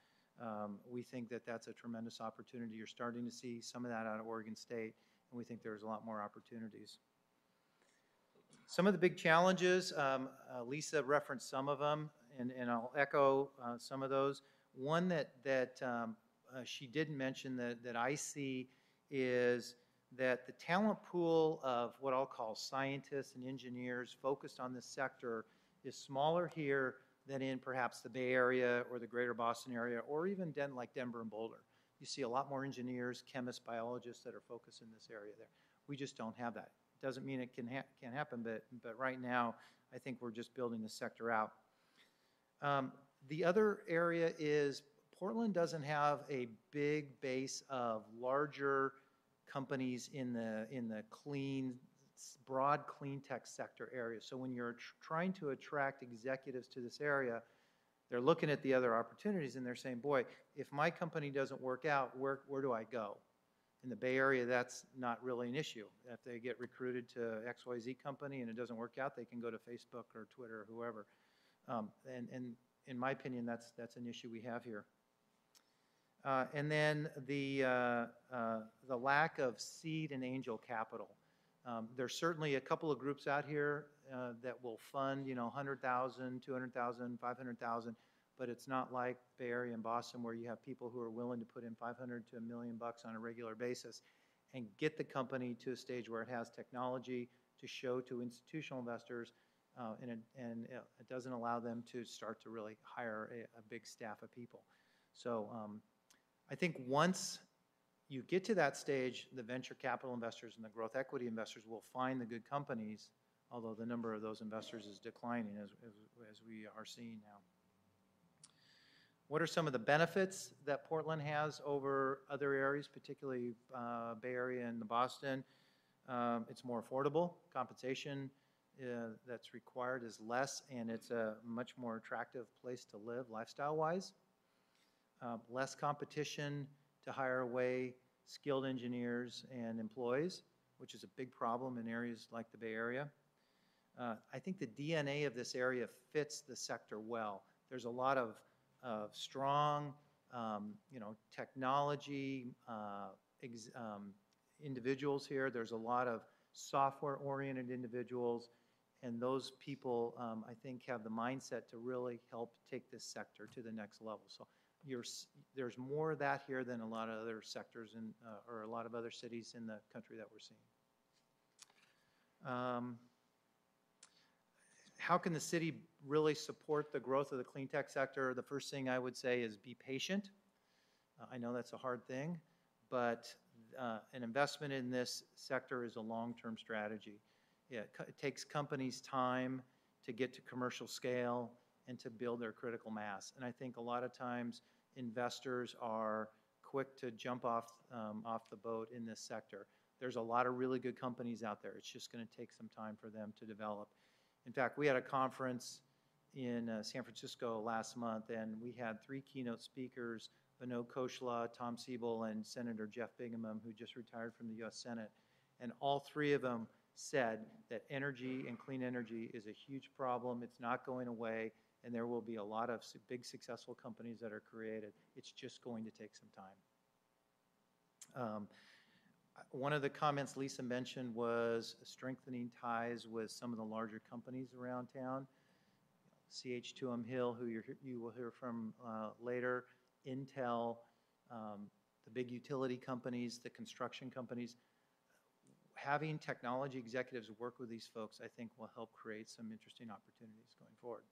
We think that that's a tremendous opportunity. You're starting to see some of that out of Oregon State, and we think there's a lot more opportunities. Some of the big challenges, Lisa referenced some of them, and I'll echo some of those. One that she didn't mention that I see is that the talent pool of what I'll call scientists and engineers focused on this sector is smaller here than in perhaps the Bay Area or the greater Boston area, or even like Denver and Boulder. You see a lot more engineers, chemists, biologists that are focused in this area there. We just don't have that. Doesn't mean it can't happen, but right now, I think we're just building the sector out. The other area is Portland doesn't have a big base of larger companies in the broad clean tech sector area. So when you're trying to attract executives to this area, they're looking at the other opportunities and they're saying, boy, if my company doesn't work out, where do I go? In the Bay Area, that's not really an issue. If they get recruited to XYZ company and it doesn't work out, they can go to Facebook or Twitter or whoever. And in my opinion, that's an issue we have here. And then the lack of seed and angel capital. There's certainly a couple of groups out here that will fund, $100,000, $200,000, $500,000, but it's not like Bay Area and Boston where you have people who are willing to put in $500 to $1 million on a regular basis and get the company to a stage where it has technology to show to institutional investors, and it doesn't allow them to start to really hire a big staff of people. So I think once you get to that stage, the venture capital investors and the growth equity investors will find the good companies, although the number of those investors is declining as we are seeing now. What are some of the benefits that Portland has over other areas, particularly Bay Area and Boston? It's more affordable. Compensation that's required is less, and it's a much more attractive place to live lifestyle-wise. Less competition to hire away skilled engineers and employees, which is a big problem in areas like the Bay Area. I think the DNA of this area fits the sector well. There's a lot of strong, technology individuals here. There's a lot of software-oriented individuals, and those people, I think, have the mindset to really help take this sector to the next level. So there's more of that here than a lot of other sectors or a lot of other cities in the country that we're seeing. How can the city really support the growth of the clean tech sector? The first thing I would say is be patient. I know that's a hard thing, but an investment in this sector is a long-term strategy. It takes companies time to get to commercial scale and to build their critical mass. And I think a lot of times investors are quick to jump off the boat in this sector. There's a lot of really good companies out there. It's just going to take some time for them to develop. In fact, we had a conference in San Francisco last month, and we had 3 keynote speakers, Vinod Khosla, Tom Siebel, and Senator Jeff Bingaman, who just retired from the U.S. Senate. And all 3 of them said that energy and clean energy is a huge problem. It's not going away, and there will be a lot of big successful companies that are created. It's just going to take some time. One of the comments Lisa mentioned was strengthening ties with some of the larger companies around town. CH2M Hill, who you will hear from later, Intel, the big utility companies, the construction companies. Having technology executives work with these folks, I think, will help create some interesting opportunities going forward.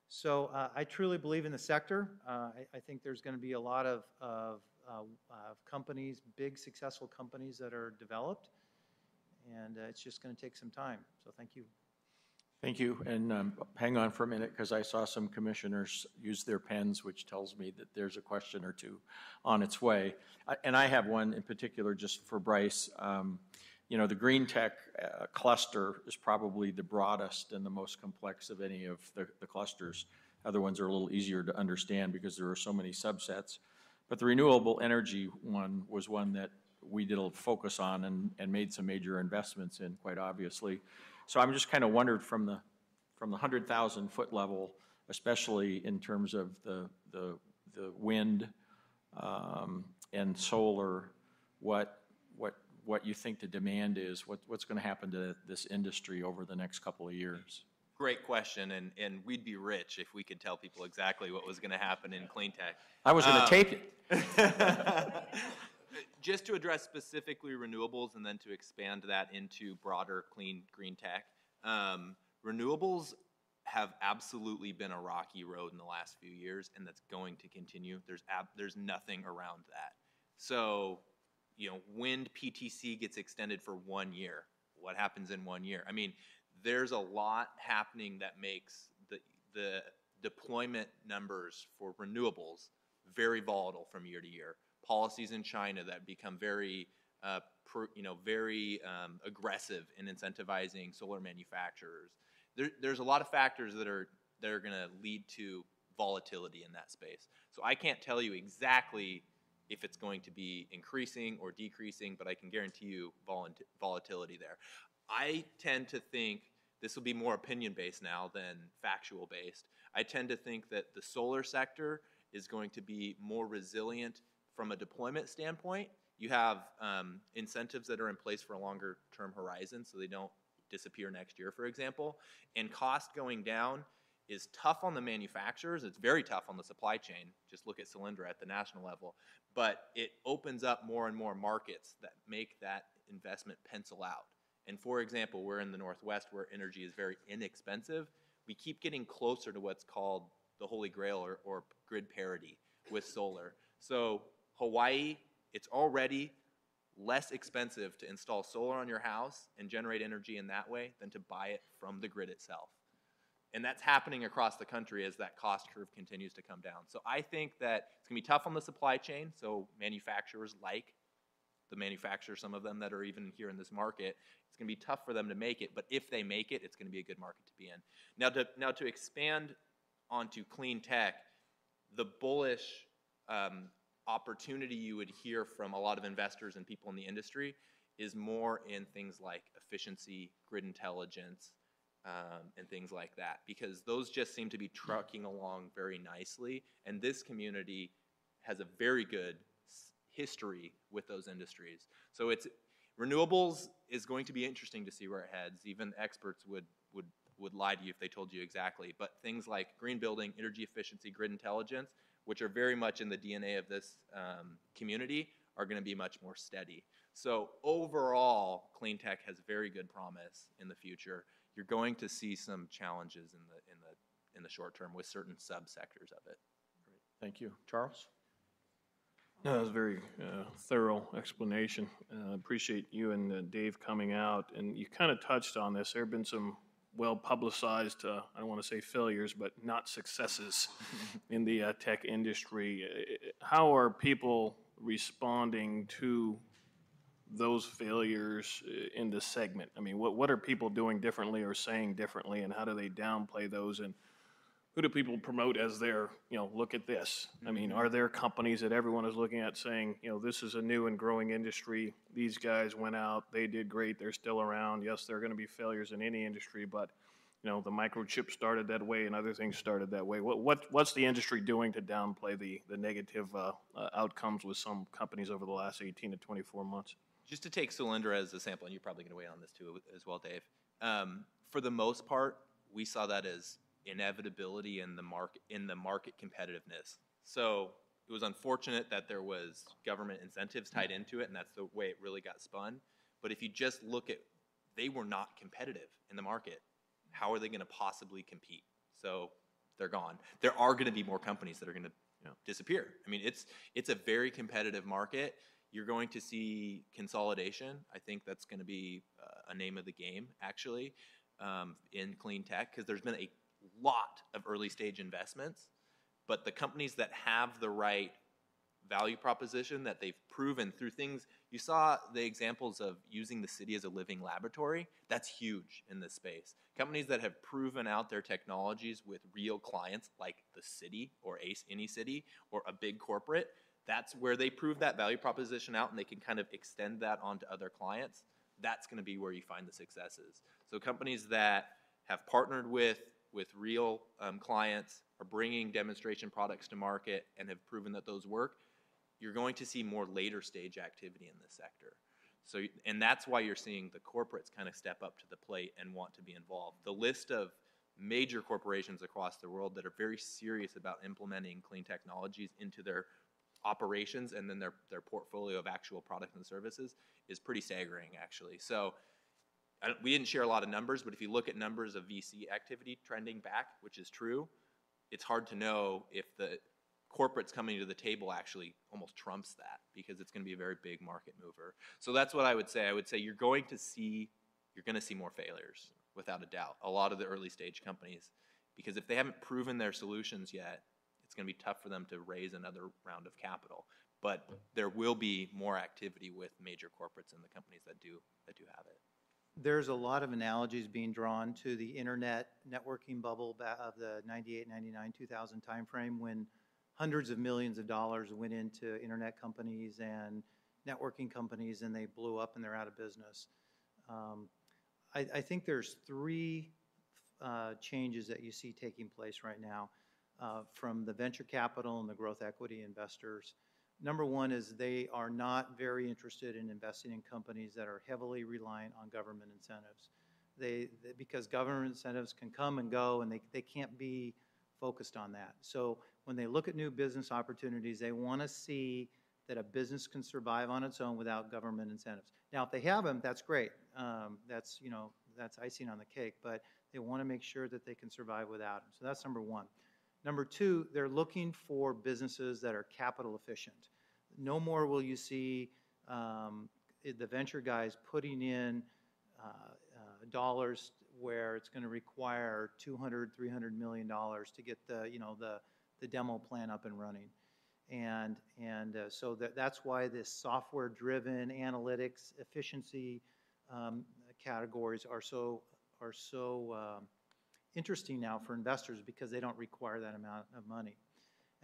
So I truly believe in the sector. I think there's going to be a lot of companies, big successful companies that are developed, and it's just going to take some time. So thank you. Thank you, and hang on for a minute because I saw some commissioners use their pens, which tells me that there's a question or two on its way. And I have one in particular just for Bryce. The green tech cluster is probably the broadest and the most complex of any of the clusters. Other ones are a little easier to understand because there are so many subsets. But the renewable energy one was one that we did a focus on and made some major investments in, quite obviously. So I'm just kind of wondered from the 100,000 foot level, especially in terms of the wind and solar, what you think the demand is, what's going to happen to this industry over the next couple of years? Great question, and we'd be rich if we could tell people exactly what was going to happen in clean tech. I was going to tape it. Just to address specifically renewables and then to expand that into broader clean green tech, renewables have absolutely been a rocky road in the last few years, and that's going to continue. There's nothing around that. So, wind PTC gets extended for 1 year. What happens in 1 year? I mean, there's a lot happening that makes the deployment numbers for renewables very volatile from year to year. Policies in China that become very, very aggressive in incentivizing solar manufacturers. There's a lot of factors that are going to lead to volatility in that space. So I can't tell you exactly if it's going to be increasing or decreasing, but I can guarantee you volatility there. I tend to think, this will be more opinion-based now than factual-based, I tend to think that the solar sector is going to be more resilient from a deployment standpoint. You have incentives that are in place for a longer-term horizon, so they don't disappear next year, for example. And cost going down is tough on the manufacturers. It's very tough on the supply chain. Just look at Solyndra at the national level. But it opens up more and more markets that make that investment pencil out. And for example, we're in the Northwest where energy is very inexpensive. We keep getting closer to what's called the holy grail or grid parity with solar. So Hawaii, it's already less expensive to install solar on your house and generate energy in that way than to buy it from the grid itself. And that's happening across the country as that cost curve continues to come down. So I think that it's going to be tough on the supply chain. So manufacturers like the manufacturers, some of them that are even here in this market, it's going to be tough for them to make it. But if they make it, it's going to be a good market to be in. Now to expand onto clean tech, the bullish opportunity you would hear from a lot of investors and people in the industry is more in things like efficiency, grid intelligence, and things like that, because those just seem to be trucking along very nicely, and this community has a very good history with those industries. So renewables is going to be interesting to see where it heads. Even experts would lie to you if they told you exactly, but things like green building, energy efficiency, grid intelligence, which are very much in the DNA of this community, are going to be much more steady. So overall, clean tech has very good promise in the future. You're going to see some challenges in the short term with certain subsectors of it. Great. Thank you. Charles? No, that was a very thorough explanation. Appreciate you and Dave coming out, and you kind of touched on this. There have been some well-publicized, I don't want to say failures, but not successes in the tech industry. How are people responding to those failures in this segment? I mean, what are people doing differently or saying differently, and how do they downplay those? And who do people promote as their, look at this? I mean, are there companies that everyone is looking at saying, this is a new and growing industry. These guys went out, they did great, they're still around. Yes, there are going to be failures in any industry, but, the microchip started that way and other things started that way. What's the industry doing to downplay the negative outcomes with some companies over the last 18 to 24 months? Just to take Solyndra as a sample, and you're probably going to weigh on this too as well, Dave. For the most part, we saw that as inevitability in the market competitiveness. So it was unfortunate that there was government incentives tied into it, and that's the way it really got spun. But if you just look at, they were not competitive in the market. How are they going to possibly compete? So they're gone. There are going to be more companies that are going to disappear. I mean, it's a very competitive market. You're going to see consolidation. I think that's going to be a name of the game, actually, in clean tech, because there's been a lot of early stage investments, but the companies that have the right value proposition that they've proven through things, you saw the examples of using the city as a living laboratory. That's huge in this space. Companies that have proven out their technologies with real clients like the city or any city or a big corporate, that's where they prove that value proposition out and they can kind of extend that onto other clients. That's going to be where you find the successes. So companies that have partnered with real clients, are bringing demonstration products to market and have proven that those work, you're going to see more later stage activity in this sector. So, and that's why you're seeing the corporates kind of step up to the plate and want to be involved. The list of major corporations across the world that are very serious about implementing clean technologies into their operations and then their portfolio of actual products and services is pretty staggering, actually. So we didn't share a lot of numbers, but if you look at numbers of VC activity trending back, which is true, it's hard to know if the corporates coming to the table actually almost trumps that, because it's going to be a very big market mover. So that's what I would say. I would say you're going to see more failures, without a doubt, a lot of the early stage companies, because if they haven't proven their solutions yet, it's going to be tough for them to raise another round of capital. But there will be more activity with major corporates and the companies that do have it. There's a lot of analogies being drawn to the internet networking bubble of the 98, 99, 2000 timeframe, when hundreds of millions of dollars went into internet companies and networking companies, and they blew up and they're out of business. I think there's three changes that you see taking place right now from the venture capital and the growth equity investors. Number one is they are not very interested in investing in companies that are heavily reliant on government incentives. Because government incentives can come and go, and they can't be focused on that. So when they look at new business opportunities, they want to see that a business can survive on its own without government incentives. Now, if they have them, that's great. That's icing on the cake, but they want to make sure that they can survive without them. So that's number one. Number two, they're looking for businesses that are capital efficient. No more will you see the venture guys putting in dollars where it's going to require $200, $300 million to get the demo plan up and running. So that's why this software-driven analytics efficiency categories are so interesting now for investors, because they don't require that amount of money.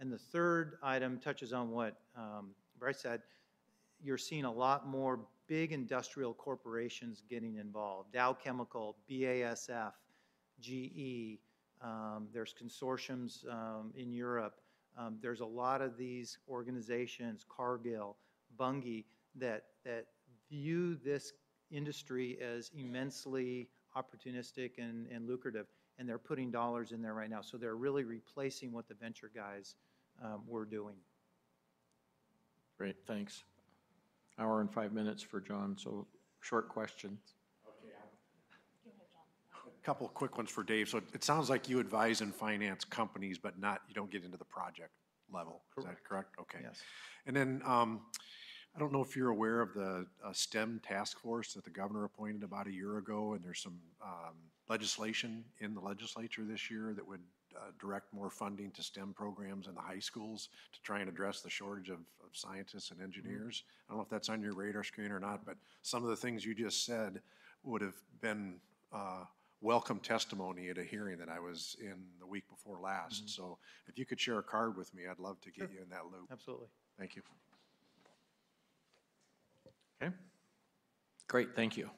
And the third item touches on what Bryce said. You're seeing a lot more big industrial corporations getting involved. Dow Chemical, BASF, GE, there's consortiums in Europe. There's a lot of these organizations, Cargill, Bunge, that view this industry as immensely opportunistic and lucrative, and they're putting dollars in there right now. So they're really replacing what the venture guys were doing. Great, thanks. Hour and 5 minutes for John, so short questions. A couple of quick ones for Dave. So it sounds like you advise and finance companies, but you don't get into the project level. Is that correct? Okay. Yes. And then I don't know if you're aware of the STEM task force that the governor appointed about a year ago, and there's some legislation in the legislature this year that would direct more funding to STEM programs in the high schools to try and address the shortage of scientists and engineers. I don't know if that's on your radar screen or not, but some of the things you just said would have been welcome testimony at a hearing that I was in the week before last. So if you could share a card with me, I'd love to get you in that loop. Absolutely. Thank you. Okay, great, thank you.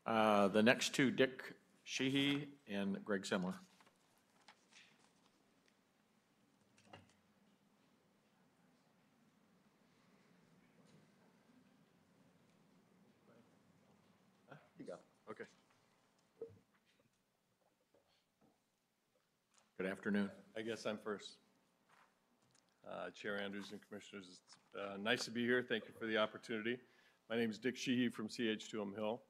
The next two, Dick Sheehy and Greg Semler. You go. Okay. Good afternoon. I guess I'm first. Chair Andrews and Commissioners, it's nice to be here. Thank you for the opportunity. My name is Dick Sheehy from CH2M Hill.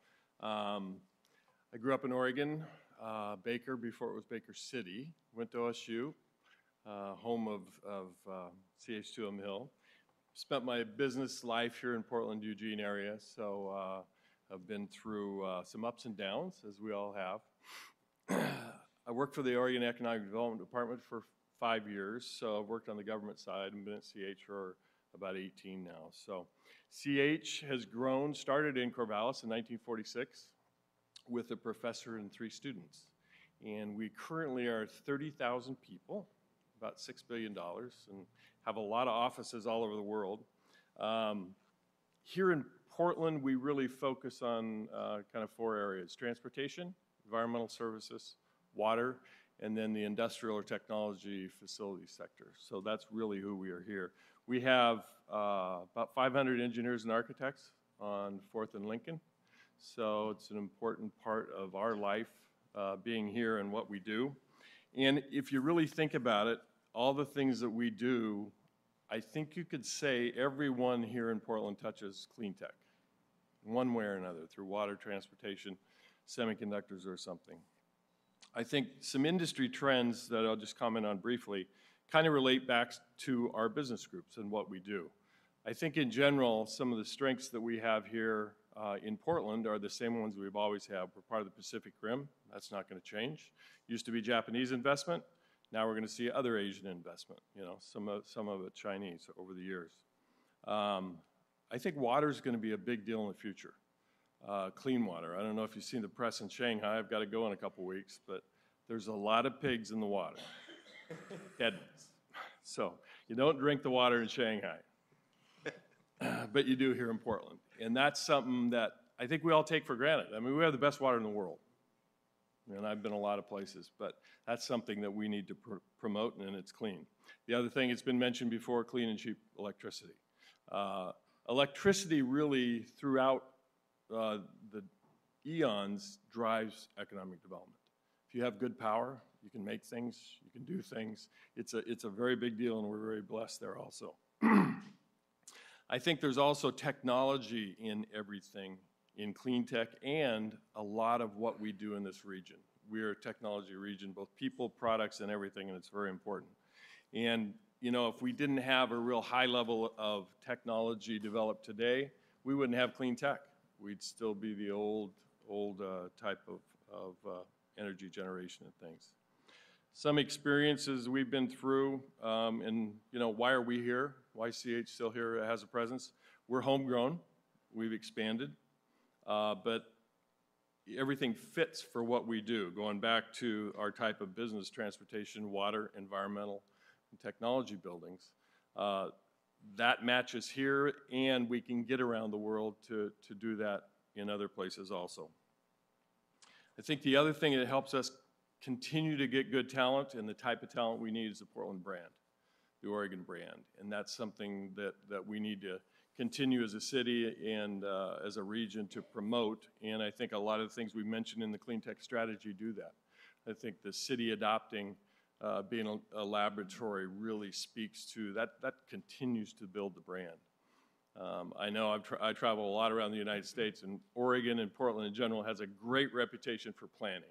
I grew up in Oregon, Baker before it was Baker City. Went to OSU, home of CH2M Hill. Spent my business life here in Portland, Eugene area, so I've been through some ups and downs, as we all have. I worked for the Oregon Economic Development Department for 5 years, so I've worked on the government side and been at CH for about 18 now. So CH has grown, started in Corvallis in 1946 with a professor and 3 students. And we currently are 30,000 people about $6 billion, and have a lot of offices all over the world. Here in Portland, we really focus on kind of 4 areas: transportation, environmental services, water, and then the industrial or technology facility sector. So that's really who we are here. We have about 500 engineers and architects on 4th and Lincoln. So it's an important part of our life, being here and what we do. And if you really think about it, all the things that we do, I think you could say everyone here in Portland touches clean tech, one way or another, through water, transportation, semiconductors, or something. I think some industry trends that I'll just comment on briefly kind of relate back to our business groups and what we do. I think in general, some of the strengths that we have here in Portland are the same ones we've always had. We're part of the Pacific Rim. That's not going to change. Used to be Japanese investment. Now we're going to see other Asian investment, you know, some of it Chinese over the years. I think water is going to be a big deal in the future. Clean water. I don't know if you've seen the press in Shanghai. I've got to go in a couple weeks, but there's a lot of pigs in the water. Dead ones. So you don't drink the water in Shanghai, but you do here in Portland. And that's something that I think we all take for granted. I mean, we have the best water in the world. And I've been a lot of places, but that's something that we need to promote, and it's clean. The other thing, it's been mentioned before, clean and cheap electricity. Electricity really, throughout the eons, drives economic development. If you have good power, you can make things, you can do things. It's a very big deal, and we're very blessed there also. I think there's also technology in everything, in clean tech, and a lot of what we do in this region. We are a technology region, both people, products, and everything, and it's very important. And, you know, if we didn't have a real high level of technology developed today, we wouldn't have clean tech. We'd still be the old type of energy generation and things. Some experiences we've been through, and, you know, why are we here? Why CH still here has a presence? We're homegrown. We've expanded. But everything fits for what we do, going back to our type of business: transportation, water, environmental, and technology buildings. That matches here, and we can get around the world to do that in other places also. I think the other thing that helps us continue to get good talent, and the type of talent we need, is the Portland brand, the Oregon brand. And that's something that we need to continue as a city and as a region to promote. And I think a lot of the things we mentioned in the clean tech strategy do that. I think the city adopting, being a laboratory, really speaks to that. That continues to build the brand. I know I travel a lot around the United States, and Oregon and Portland in general has a great reputation for planning.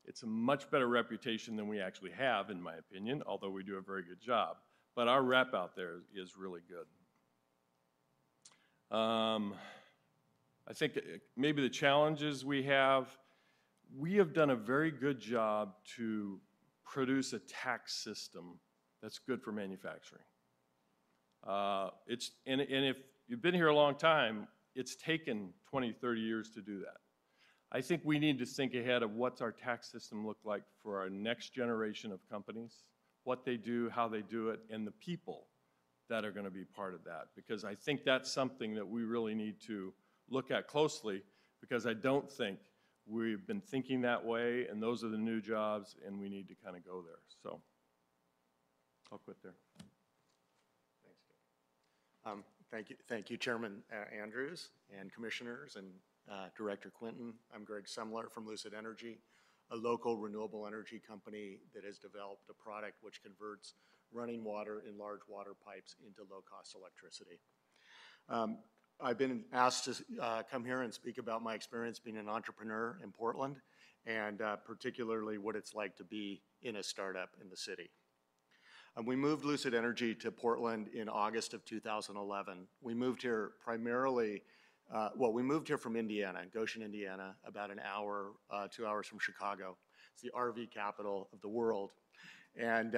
It's a much better reputation than we actually have, in my opinion, although we do a very good job. But our rep out there is really good. I think maybe the challenges we have done a very good job to produce a tax system that's good for manufacturing. And if you've been here a long time, it's taken 20, 30 years to do that. I think we need to think ahead of what's our tax system look like for our next generation of companies, what they do, how they do it, and the people that are going to be part of that. Because I think that's something that we really need to look at closely, because I don't think we've been thinking that way, and those are the new jobs, and we need to kind of go there. So I'll quit there. Thanks, thank you, Chairman Andrews and Commissioners and Director Quinton. I'm Greg Semler from Lucid Energy, a local renewable energy company that has developed a product which converts running water in large water pipes into low-cost electricity. I've been asked to come here and speak about my experience being an entrepreneur in Portland, and particularly what it's like to be in a startup in the city. We moved Lucid Energy to Portland in August of 2011. We moved here primarily, we moved here from Indiana, Goshen, Indiana, about an hour, 2 hours from Chicago. It's the RV capital of the world. And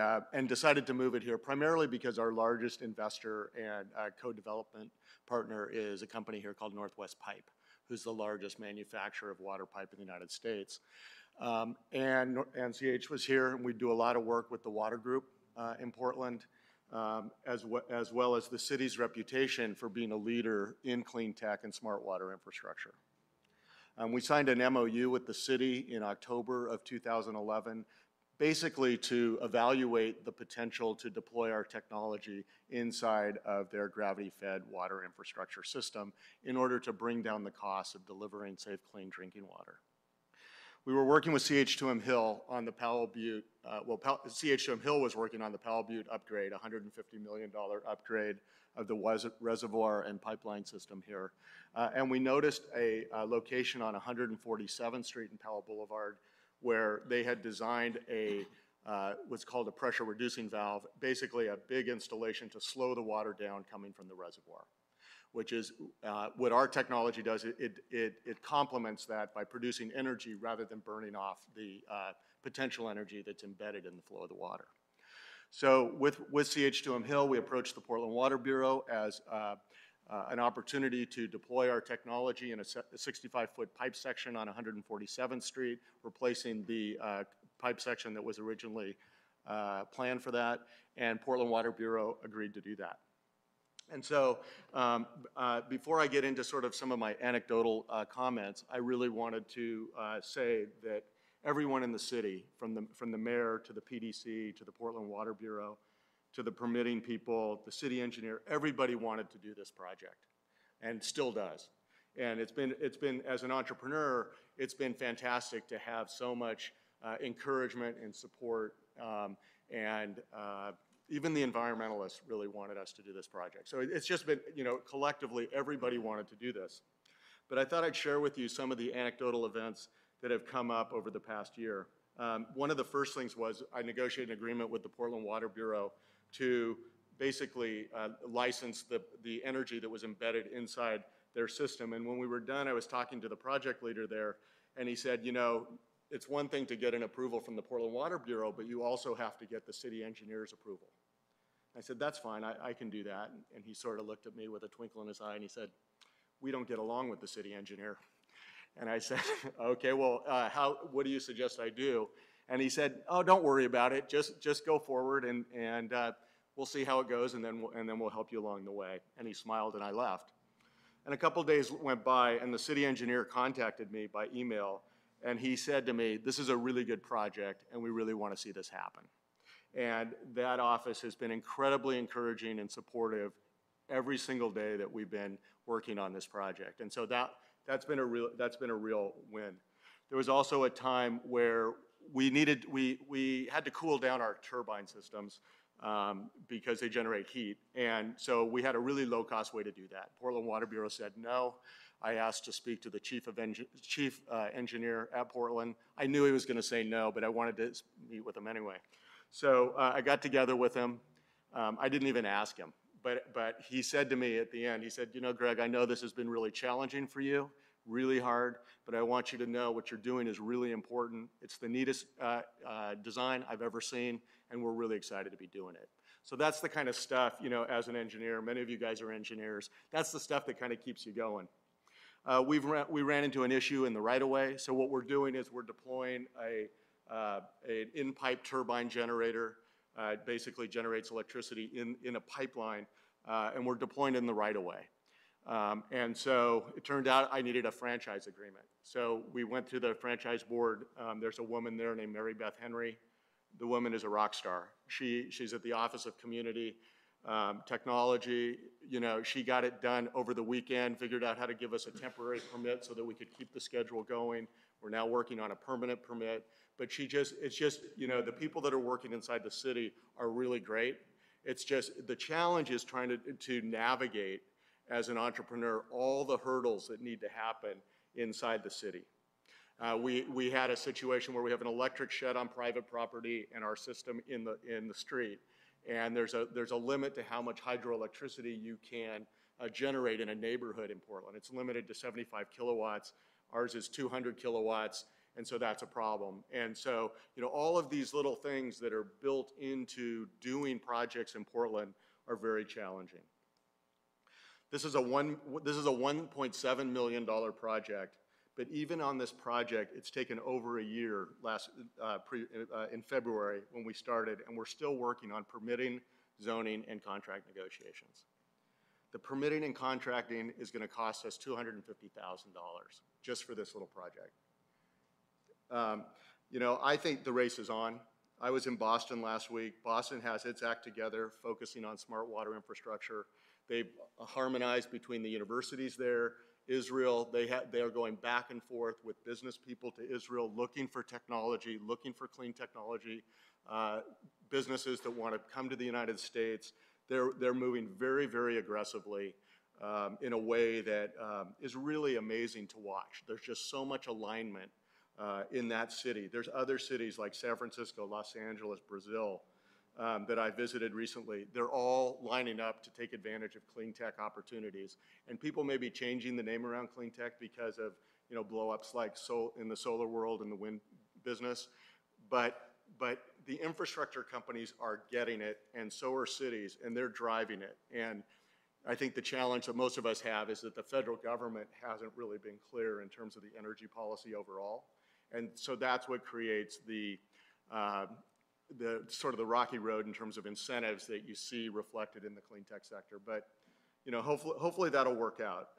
decided to move it here primarily because our largest investor and co-development partner is a company here called Northwest Pipe, who's the largest manufacturer of water pipe in the United States. And CH was here, and we do a lot of work with the water group in Portland, as well as the city's reputation for being a leader in clean tech and smart water infrastructure. We signed an MOU with the city in October of 2011, basically to evaluate the potential to deploy our technology inside of their gravity-fed water infrastructure system in order to bring down the cost of delivering safe, clean drinking water. We were working with CH2M Hill on the Powell Butte, CH2M Hill was working on the Powell Butte upgrade, $150 million upgrade of the reservoir and pipeline system here. And we noticed a location on 147th Street and Powell Boulevard where they had designed what's called a pressure reducing valve, basically a big installation to slow the water down coming from the reservoir, which is what our technology does. It complements that by producing energy rather than burning off the potential energy that's embedded in the flow of the water. So with CH2M Hill, we approached the Portland Water Bureau as an opportunity to deploy our technology in a 65-foot pipe section on 147th Street, replacing the pipe section that was originally planned for that, and Portland Water Bureau agreed to do that. And so before I get into sort of some of my anecdotal comments, I really wanted to say that everyone in the city, from the mayor to the PDC to the Portland Water Bureau, to the permitting people, the city engineer, everybody wanted to do this project, and still does. And it's been, as an entrepreneur, it's been fantastic to have so much encouragement and support, and even the environmentalists really wanted us to do this project. So it's just been, collectively, everybody wanted to do this. But I thought I'd share with you some of the anecdotal events that have come up over the past year. One of the first things was I negotiated an agreement with the Portland Water Bureau to basically license the energy that was embedded inside their system. And when we were done, I was talking to the project leader there, and he said, it's one thing to get an approval from the Portland Water Bureau, but you also have to get the city engineer's approval. I said, that's fine, I can do that. And he sort of looked at me with a twinkle in his eye, and he said, we don't get along with the city engineer. And I said, okay, well, what do you suggest I do? And he said, oh, don't worry about it. Just go forward, and we'll see how it goes, and then we'll help you along the way. And he smiled, and I left. And a couple days went by, and the city engineer contacted me by email, and he said to me, this is a really good project, and we really want to see this happen. And that office has been incredibly encouraging and supportive every single day that we've been working on this project. And so that's been a real win. There was also a time where we had to cool down our turbine systems because they generate heat. And so we had a really low-cost way to do that. Portland Water Bureau said no. I asked to speak to the chief engineer at Portland. I knew he was going to say no, but I wanted to meet with him anyway. So I got together with him. I didn't even ask him, but he said to me at the end, he said, Greg, I know this has been really challenging for you, really hard, but I want you to know what you're doing is really important. It's the neatest design I've ever seen, and we're really excited to be doing it. So that's the kind of stuff, as an engineer, many of you guys are engineers, that's the stuff that kind of keeps you going. We ran into an issue in the right-of-way, so what we're doing is we're deploying an in-pipe turbine generator. It basically generates electricity in a pipeline, and we're deploying it in the right-of-way. And so it turned out I needed a franchise agreement. So we went to the franchise board. There's a woman there named Mary Beth Henry. The woman is a rock star. She's at the Office of Community Technology. She got it done over the weekend, figured out how to give us a temporary permit so that we could keep the schedule going. We're now working on a permanent permit. But it's just, the people that are working inside the city are really great. It's just, the challenge is trying to navigate as an entrepreneur all the hurdles that need to happen inside the city. We had a situation where we have an electric shed on private property and our system in the street. And there's a limit to how much hydroelectricity you can generate in a neighborhood in Portland. It's limited to 75 kilowatts. Ours is 200 kilowatts. And so that's a problem. And so, all of these little things that are built into doing projects in Portland are very challenging. This is a $1.7 million project, But even on this project, it's taken over a year in February when we started, and we're still working on permitting, zoning, and contract negotiations. The permitting and contracting is going to cost us $250,000 just for this little project. You know, I think the race is on. I was in Boston last week. Boston has its act together, focusing on smart water infrastructure. They've harmonized between the universities there, Israel. They are going back and forth with business people to Israel, looking for technology, looking for clean technology, businesses that want to come to the United States. They're moving very, very aggressively in a way that is really amazing to watch. There's just so much alignment in that city. There's other cities like San Francisco, Los Angeles, Brazil, that I visited recently. They're all lining up to take advantage of clean tech opportunities. And people may be changing the name around clean tech because of, you know, blow-ups like in the solar world and the wind business. But the infrastructure companies are getting it, and so are cities, and they're driving it. And I think the challenge that most of us have is that the federal government hasn't really been clear in terms of the energy policy overall. And so that's what creates the sort of the rocky road in terms of incentives that you see reflected in the clean tech sector. But, you know, hopefully that'll work out.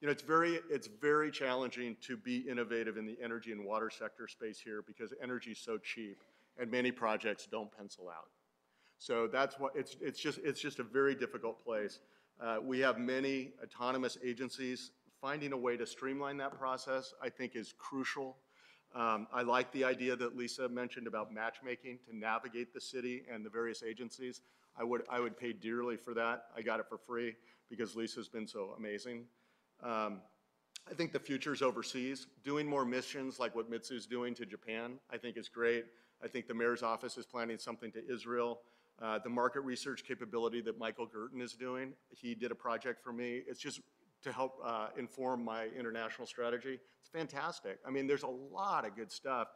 You know, it's very challenging to be innovative in the energy and water sector space here because energy is so cheap and many projects don't pencil out. So that's what it's just a very difficult place. We have many autonomous agencies. Finding a way to streamline that process, I think, is crucial. I like the idea that Lisa mentioned about matchmaking to navigate the city and the various agencies. I would pay dearly for that. I got it for free because Lisa's been so amazing. I think the future's overseas. Doing more missions like what Mitsu's doing to Japan, I think is great. I think the mayor's office is planning something to Israel. The market research capability that Michael Gerton is doing, he did a project for me. It's just to help inform my international strategy. It's fantastic. I mean, there's a lot of good stuff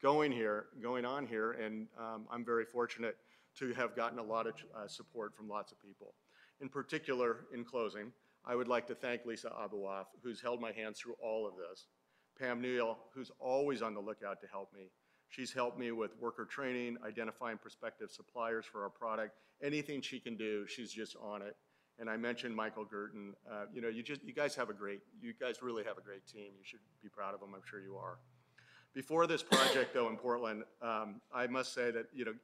going on here, and I'm very fortunate to have gotten a lot of support from lots of people. In particular, in closing, I would like to thank Lisa Abuaf, who's held my hand through all of this. Pam Neal, who's always on the lookout to help me. She's helped me with worker training, identifying prospective suppliers for our product. Anything she can do, she's just on it. And I mentioned Michael Gerton. You know, you guys really have a great team. You should be proud of them. I'm sure you are. Before this project, though, in Portland, I must say that, you know,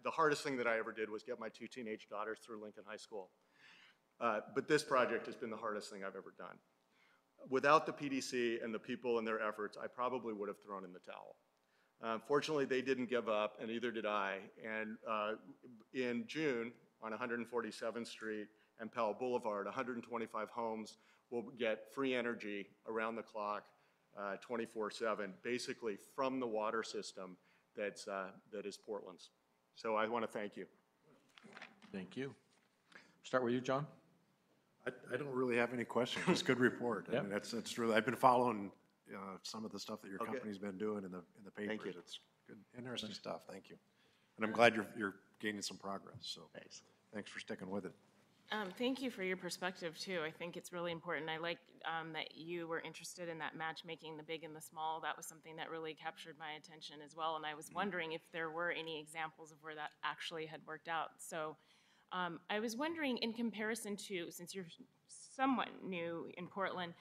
the hardest thing that I ever did was get my 2 teenage daughters through Lincoln High School. But this project has been the hardest thing I've ever done. Without the PDC and the people and their efforts, I probably would have thrown in the towel. Fortunately, they didn't give up, and neither did I. And in June, on 147th Street and Powell Boulevard, 125 homes will get free energy around the clock, 24/7, basically from the water system that is Portland's. So I want to thank you. Thank you. Start with you, John. I don't really have any questions. It's a good report. Yep. I mean, that's really, I've been following some of the stuff that your company's been doing in the papers. Thank you. It's good, interesting stuff. Thank you. And I'm glad you're gaining some progress. So thanks for sticking with it. Thank you for your perspective, too. I think it's really important. I like that you were interested in that matchmaking, the big and the small. That was something that really captured my attention as well. And I was wondering if there were any examples of where that actually had worked out. So I was wondering, in comparison to, since you're somewhat new in Portland,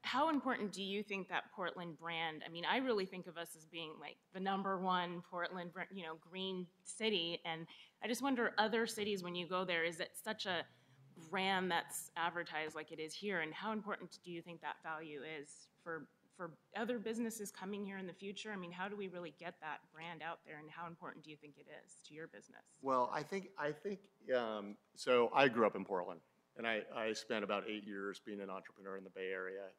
how important do you think that Portland brand? I mean, I really think of us as being like the #1 Portland, you know, green city, and I just wonder, other cities, when you go there, is it such a brand that's advertised like it is here, and how important do you think that value is for other businesses coming here in the future? I mean, how do we really get that brand out there, and how important do you think it is to your business? Well, I think so I grew up in Portland. And I spent about 8 years being an entrepreneur in the Bay Area,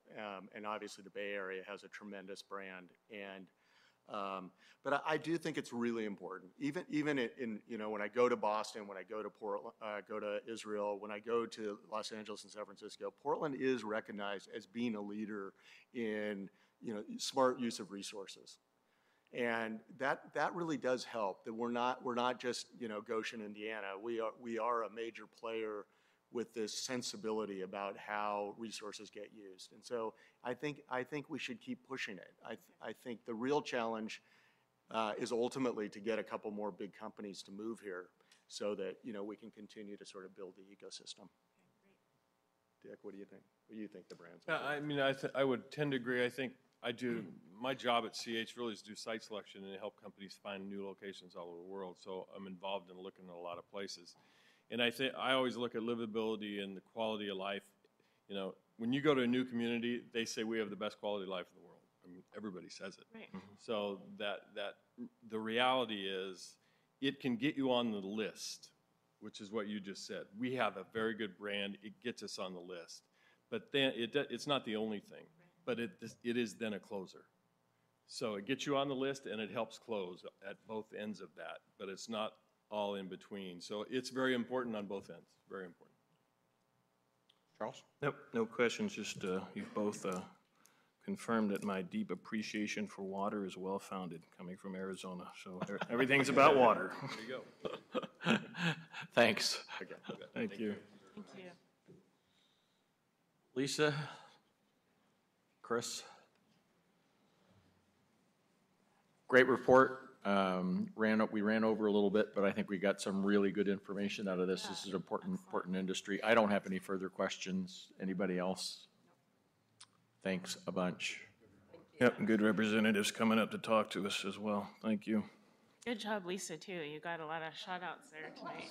and obviously the Bay Area has a tremendous brand. And but I do think it's really important, even in you know, when I go to Boston, when I go to Portland, go to Israel, when I go to Los Angeles and San Francisco, Portland is recognized as being a leader in, you know, smart use of resources. And that really does help. That we're not just, you know, Goshen, Indiana. We are a major player with this sensibility about how resources get used. And so I think we should keep pushing it. I think the real challenge is ultimately to get a couple more big companies to move here so that, you know, we can continue to sort of build the ecosystem. Dick, what do you think? What do you think the brands? I mean, I would tend to agree. I think my job at CH really is to do site selection and help companies find new locations all over the world. So I'm involved in looking at a lot of places. And I always look at livability and the quality of life. You know, when you go to a new community, they say we have the best quality of life in the world. I mean, everybody says it. Right. So that the reality is it can get you on the list, which is what you just said. We have a very good brand. It gets us on the list. But then it's not the only thing, but it is then a closer. So it gets you on the list and it helps close at both ends of that, but it's not all in between. So it's very important on both ends, very important. Charles? Nope, no questions, just you've both confirmed that my deep appreciation for water is well-founded, coming from Arizona. So everything's about water. There you go. Thanks. Okay. Thank you. Thank you. Lisa? Chris? Great report. We ran over a little bit, but I think we got some really good information out of this. This is an important industry. I don't have any further questions. Anybody else? Thanks a bunch. Yep, and good representatives coming up to talk to us as well. Thank you. Good job, Lisa, too. You got a lot of shout-outs there tonight.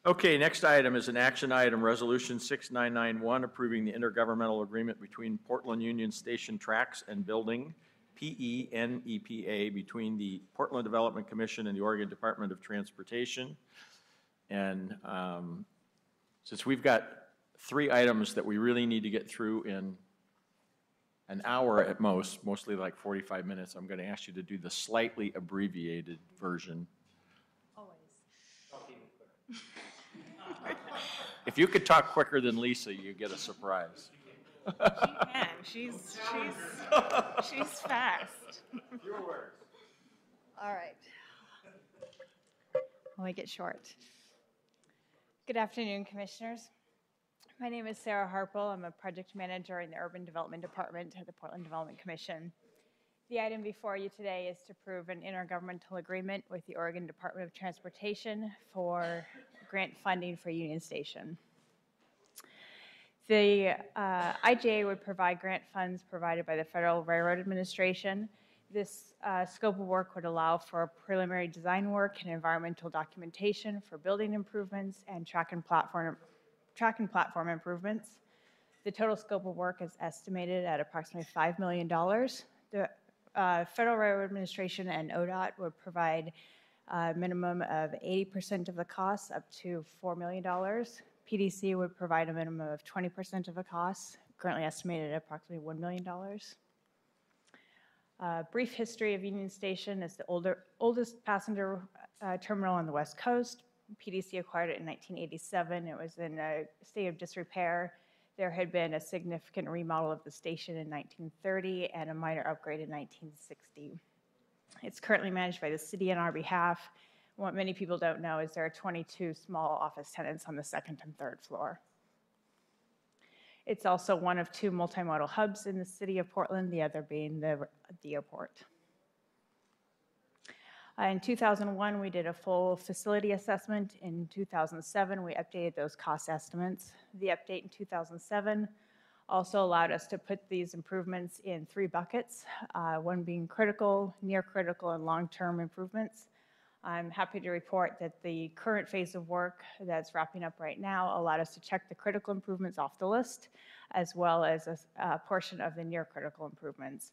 Okay, next item is an action item, Resolution 6991, approving the intergovernmental agreement between Portland Union Station Tracks and Building, PENEPA, between the Portland Development Commission and the Oregon Department of Transportation. And since we've got 3 items that we really need to get through in an hour at most, mostly like 45 minutes, I'm going to ask you to do the slightly abbreviated version. If you could talk quicker than Lisa, you get a surprise. She can. She's fast. Your words. All right. I'll make it short. Good afternoon, Commissioners. My name is Sarah Harpole. I'm a project manager in the Urban Development Department at the Portland Development Commission. The item before you today is to approve an intergovernmental agreement with the Oregon Department of Transportation for grant funding for Union Station. The IGA would provide grant funds provided by the Federal Railroad Administration. This scope of work would allow for preliminary design work and environmental documentation for building improvements and track and platform improvements. The total scope of work is estimated at approximately $5 million. The Federal Railroad Administration and ODOT would provide a minimum of 80% of the costs, up to $4 million. PDC would provide a minimum of 20% of the costs, currently estimated at approximately $1 million. Brief history of Union Station is the oldest passenger terminal on the West Coast. PDC acquired it in 1987. It was in a state of disrepair. There had been a significant remodel of the station in 1930 and a minor upgrade in 1960. It's currently managed by the city on our behalf. What many people don't know is there are 22 small office tenants on the 2nd and 3rd floor. It's also one of 2 multimodal hubs in the city of Portland, the other being the airport. In 2001, we did a full facility assessment. In 2007, we updated those cost estimates. The update in 2007 also allowed us to put these improvements in 3 buckets, one being critical, near critical, and long-term improvements. I'm happy to report that the current phase of work that's wrapping up right now allowed us to check the critical improvements off the list, as well as a portion of the near critical improvements.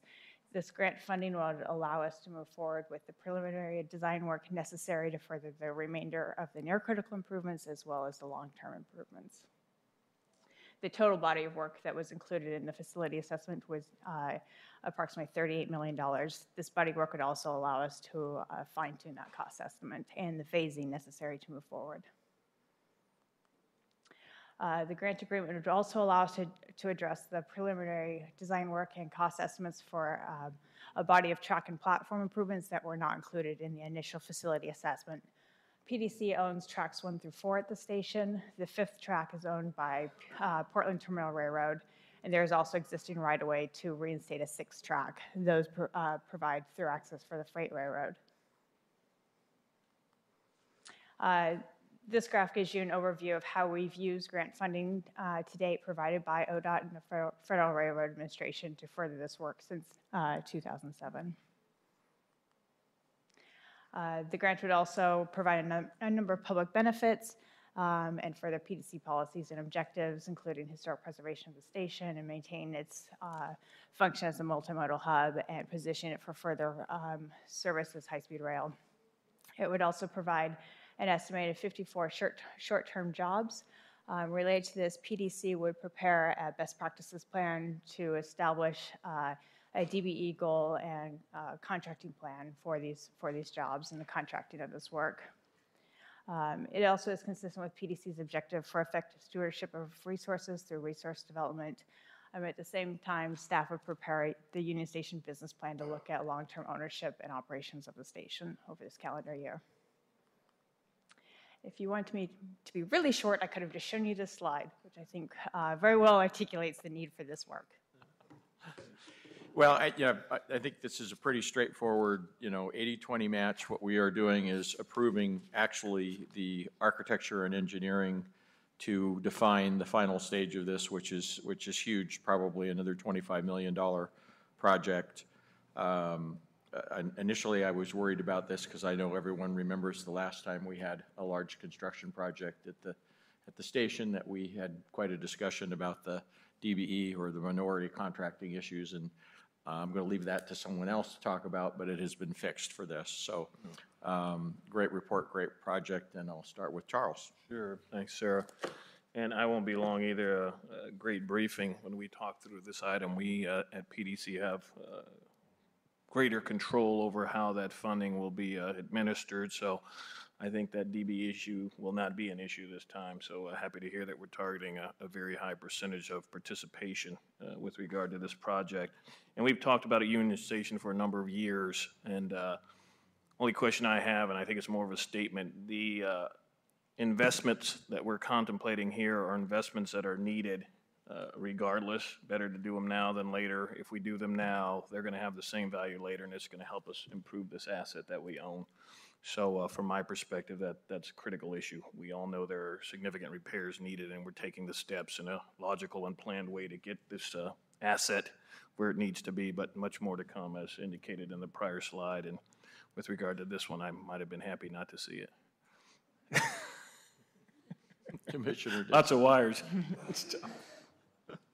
This grant funding will allow us to move forward with the preliminary design work necessary to further the remainder of the near critical improvements, as well as the long-term improvements. The total body of work that was included in the facility assessment was approximately $38 million. This body of work would also allow us to fine-tune that cost estimate and the phasing necessary to move forward. The grant agreement would also allow us to address the preliminary design work and cost estimates for a body of track and platform improvements that were not included in the initial facility assessment. PDC owns tracks 1 through 4 at the station. The 5th track is owned by Portland Terminal Railroad, and there is also existing right-of-way to reinstate a 6th track. Those provide through access for the freight railroad. This graph gives you an overview of how we've used grant funding to date provided by ODOT and the Federal Railroad Administration to further this work since 2007. The grant would also provide a number of public benefits and further PDC policies and objectives, including historic preservation of the station and maintain its function as a multimodal hub and position it for further service as high-speed rail. It would also provide an estimated 54 short-term jobs. Related to this, PDC would prepare a best practices plan to establish a DBE goal and contracting plan for these jobs and the contracting of this work. It also is consistent with PDC's objective for effective stewardship of resources through resource development. At the same time, staff would prepare the Union Station business plan to look at long-term ownership and operations of the station over this calendar year. If you want me to be really short, I could have just shown you this slide, which I think very well articulates the need for this work. Well, I think this is a pretty straightforward, 80-20 match. What we are doing is approving actually the architecture and engineering to define the final stage of this, which is huge, probably another $25 million project. Initially, I was worried about this because I know everyone remembers the last time we had a large construction project at the station that we had quite a discussion about the DBE or the minority contracting issues, and I'm going to leave that to someone else to talk about, but it has been fixed for this. So great report, great project, and I'll start with Charles. Sure, thanks, Sarah. And I won't be long either. A great briefing when we talked through this item. We at PDC have greater control over how that funding will be administered. So I think that DB issue will not be an issue this time. So happy to hear that we're targeting a very high percentage of participation with regard to this project. And we've talked about a Union Station for a number of years. And only question I have, and I think it's more of a statement, the investments that we're contemplating here are investments that are needed regardless. Better to do them now than later. If we do them now, they're going to have the same value later, and it's going to help us improve this asset that we own. So from my perspective, that's a critical issue. We all know there are significant repairs needed, and we're taking the steps in a logical and planned way to get this asset where it needs to be, but much more to come, as indicated in the prior slide. And with regard to this one, I might have been happy not to see it. Commissioner. Lots of wires.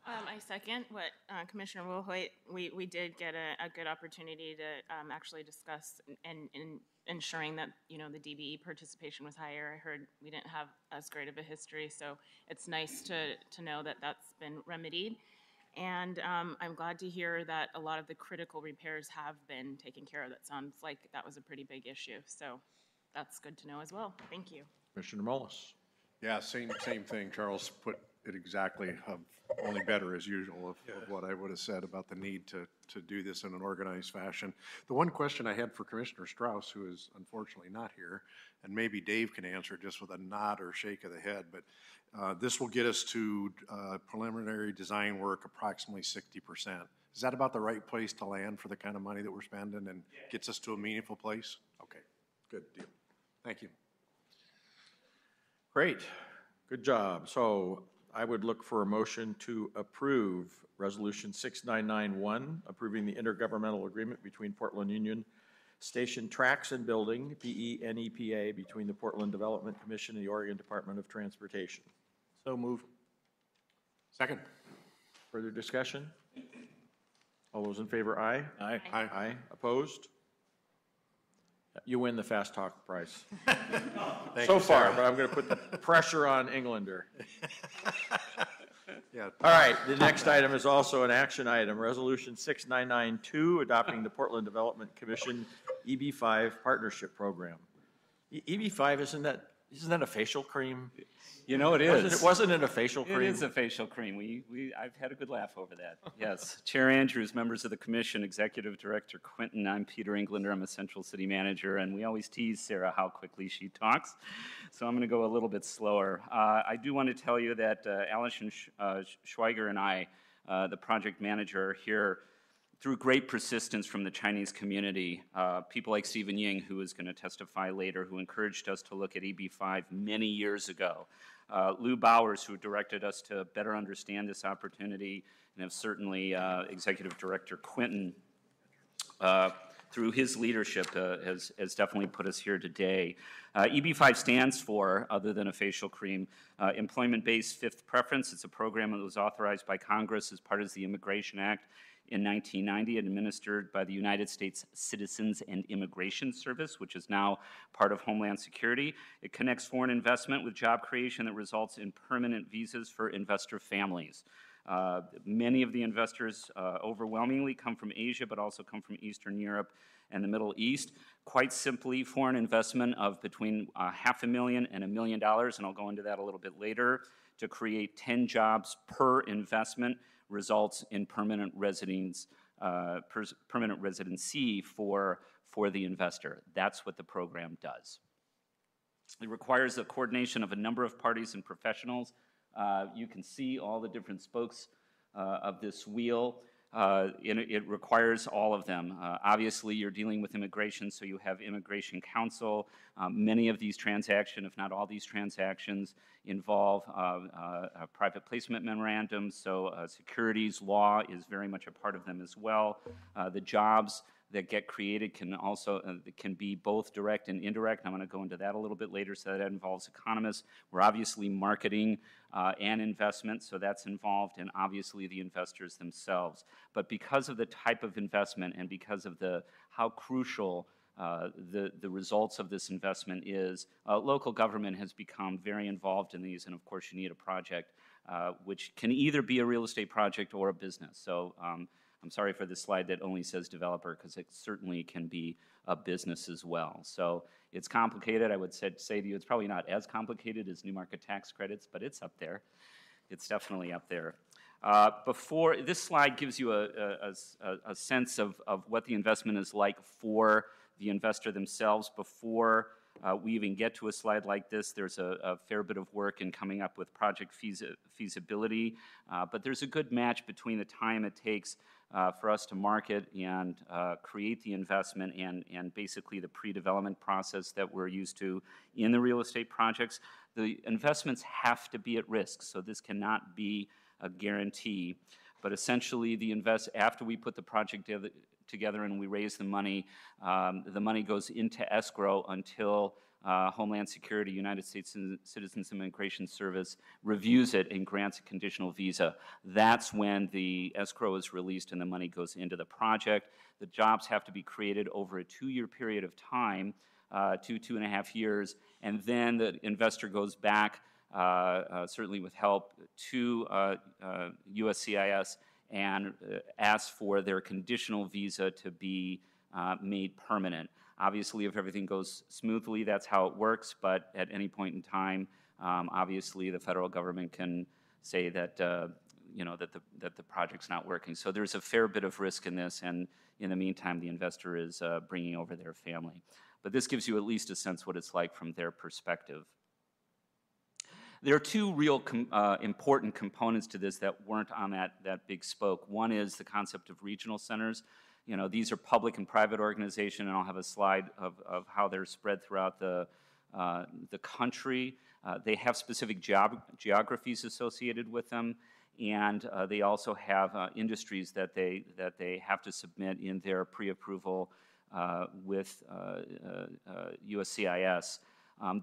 I second what Commissioner Wilhoit. We did get a good opportunity to actually discuss and ensuring that the DBE participation was higher. I heard we didn't have as great of a history, so it's nice to know that that's been remedied. And I'm glad to hear that a lot of the critical repairs have been taken care of. That sounds like that was a pretty big issue, so that's good to know as well. Thank you. Commissioner Mullis. Yeah, same thing. Charles put it exactly, only better as usual of what I would have said about the need to do this in an organized fashion. The one question I had for Commissioner Strauss, who is unfortunately not here, and maybe Dave can answer just with a nod or shake of the head, but this will get us to preliminary design work approximately 60%. Is that about the right place to land for the kind of money that we're spending and gets us to a meaningful place? Okay, good deal. Thank you. Great, good job. So I would look for a motion to approve Resolution 6991, approving the intergovernmental agreement between Portland Union Station Tracks and Building, PE-NEPA, between the Portland Development Commission and the Oregon Department of Transportation. So moved. Second. Further discussion? All those in favor, aye? Aye. Aye. Aye. Opposed? You win the fast talk prize. So far, but I'm going to put the pressure on Englander. Yeah. All right, the next item is also an action item, Resolution 6992, adopting the Portland Development Commission EB5 Partnership Program. EB5, isn't that Isn't that a facial cream? You know, it is. Wasn't it a facial cream? It is a facial cream. I've had a good laugh over that. Yes. Chair Andrews, members of the commission, Executive Director Quinton, I'm Peter Englander. I'm a Central City Manager, and we always tease Sarah how quickly she talks. So I'm going to go a little bit slower. I do want to tell you that Alison Schweiger and I, the project manager here, through great persistence from the Chinese community, people like Stephen Ying, who is going to testify later, who encouraged us to look at EB5 many years ago. Lou Bowers, who directed us to better understand this opportunity, and have certainly Executive Director Quinton, through his leadership, has definitely put us here today. EB5 stands for, other than a facial cream, Employment-Based Fifth Preference. It's a program that was authorized by Congress as part of the Immigration Act in 1990, administered by the United States Citizens and Immigration Service, which is now part of Homeland Security. It connects foreign investment with job creation that results in permanent visas for investor families. Many of the investors overwhelmingly come from Asia, but also come from Eastern Europe and the Middle East. Quite simply, foreign investment of between $500,000 and $1 million, and I'll go into that a little bit later, to create 10 jobs per investment results in permanent residency for the investor. That's what the program does. It requires the coordination of a number of parties and professionals. You can see all the different spokes of this wheel. It requires all of them. Obviously, you're dealing with immigration, so you have immigration counsel. Many of these transactions, if not all these transactions, involve private placement memorandums, so securities law is very much a part of them as well. The jobs that get created can also can be both direct and indirect. I'm going to go into that a little bit later, so that involves economists. We're obviously marketing and investment, so that's involved, and obviously the investors themselves. But because of the type of investment and because of how crucial the results of this investment is, local government has become very involved in these, and of course you need a project which can either be a real estate project or a business. So I'm sorry for this slide that only says developer, because it certainly can be a business as well. So it's complicated. I would say to you, it's probably not as complicated as new market tax credits, but it's up there. It's definitely up there. This slide gives you a sense of what the investment is like for the investor themselves. Before we even get to a slide like this, there's a fair bit of work in coming up with project feasibility, but there's a good match between the time it takes for us to market and create the investment and basically the pre-development process that we're used to in the real estate projects. The investments have to be at risk, so this cannot be a guarantee. But essentially, after we put the project together and we raise the money goes into escrow until Homeland Security, United States Citizens Immigration Service reviews it and grants a conditional visa. That's when the escrow is released and the money goes into the project. The jobs have to be created over a 2-year period of time, 2.5 years, and then the investor goes back, certainly with help, to USCIS and asks for their conditional visa to be made permanent. Obviously, if everything goes smoothly, that's how it works, but at any point in time, obviously the federal government can say that, that the project's not working. So there's a fair bit of risk in this, and in the meantime, the investor is bringing over their family. But this gives you at least a sense what it's like from their perspective. There are two real important components to this that weren't on that big spoke. One is the concept of regional centers. These are public and private organizations, and I'll have a slide of how they're spread throughout the country. They have specific geographies associated with them, and they also have industries that they have to submit in their pre-approval with USCIS.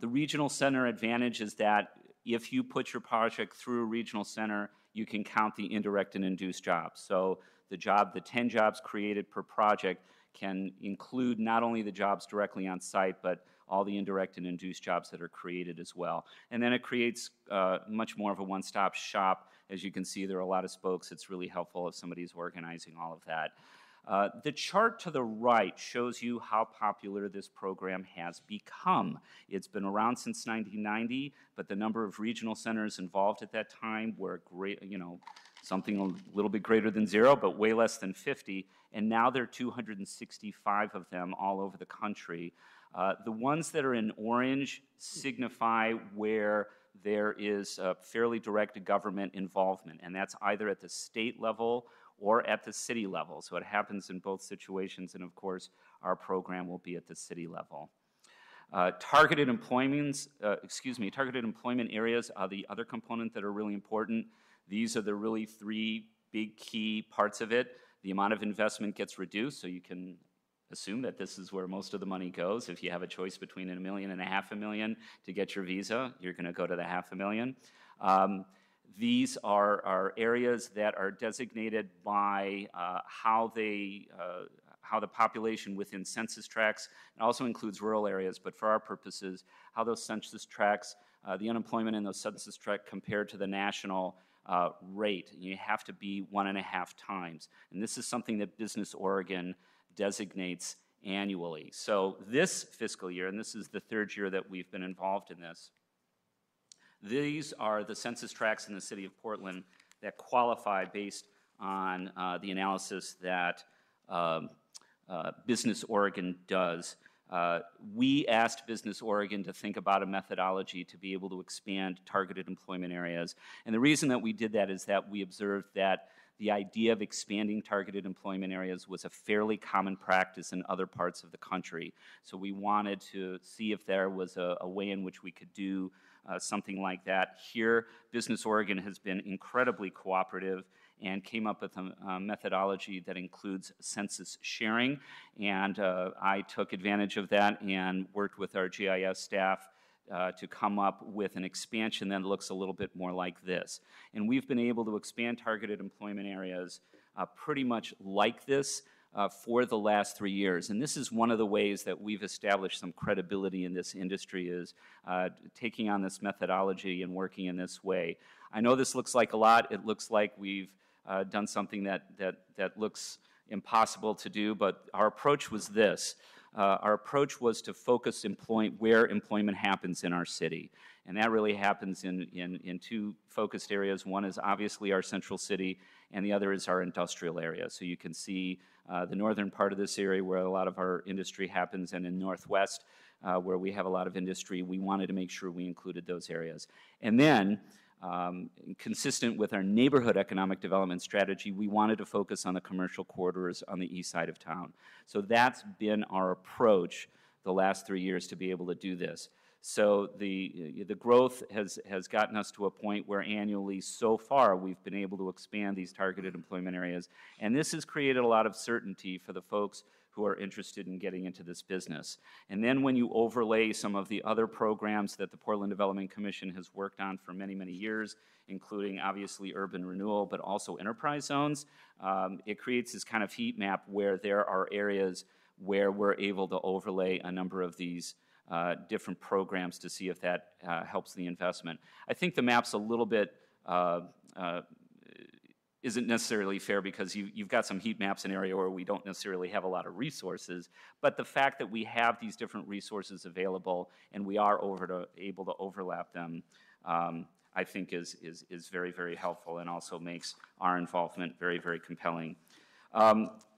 The regional center advantage is that if you put your project through a regional center, you can count the indirect and induced jobs. So the 10 jobs created per project can include not only the jobs directly on site, but all the indirect and induced jobs that are created as well. And then it creates much more of a one-stop shop. As you can see, there are a lot of spokes. It's really helpful if somebody's organizing all of that. The chart to the right shows you how popular this program has become. It's been around since 1990, but the number of regional centers involved at that time were great, something a little bit greater than 0, but way less than 50, and now there are 265 of them all over the country. The ones that are in orange signify where there is fairly direct government involvement, and that's either at the state level or at the city level. So it happens in both situations, and of course, our program will be at the city level. Targeted employment areas are the other component that are really important. These are the really 3 big key parts of it. The amount of investment gets reduced, so you can assume that this is where most of the money goes. If you have a choice between $1 million and $500,000 to get your visa, you're going to go to the $500,000. These are areas that are designated by how the population within census tracts. It also includes rural areas, but for our purposes, how those census tracts, the unemployment in those census tracts compared to the national rate. You have to be 1.5 times. And this is something that Business Oregon designates annually. So this fiscal year, and this is the 3rd year that we've been involved in this, these are the census tracts in the city of Portland that qualify based on the analysis that Business Oregon does. We asked Business Oregon to think about a methodology to be able to expand targeted employment areas. And the reason that we did that is that we observed that the idea of expanding targeted employment areas was a fairly common practice in other parts of the country. So we wanted to see if there was a way in which we could do something like that. Here, Business Oregon has been incredibly cooperative and came up with a methodology that includes census sharing. And I took advantage of that and worked with our GIS staff to come up with an expansion that looks a little bit more like this. And we've been able to expand targeted employment areas pretty much like this for the last 3 years. And this is one of the ways that we've established some credibility in this industry, is taking on this methodology and working in this way. I know this looks like a lot. It looks like we've done something that looks impossible to do, but our approach was this. Our approach was to focus where employment happens in our city. And that really happens in 2 focused areas. One is obviously our central city, and the other is our industrial area. So you can see the northern part of this area where a lot of our industry happens, and in Northwest where we have a lot of industry. We wanted to make sure we included those areas. And then, consistent with our neighborhood economic development strategy, we wanted to focus on the commercial corridors on the east side of town. So that's been our approach the last 3 years to be able to do this. So the growth has gotten us to a point where annually so far we've been able to expand these targeted employment areas. And this has created a lot of certainty for the folks who are interested in getting into this business. And then when you overlay some of the other programs that the Portland Development Commission has worked on for many, many years, including obviously urban renewal, but also enterprise zones, it creates this kind of heat map where there are areas where we're able to overlay a number of these different programs to see if that helps the investment. I think the map's a little bit isn't necessarily fair, because you've got some heat maps in an area where we don't necessarily have a lot of resources, but the fact that we have these different resources available and we are able to overlap them, I think is very, very helpful, and also makes our involvement very, very compelling.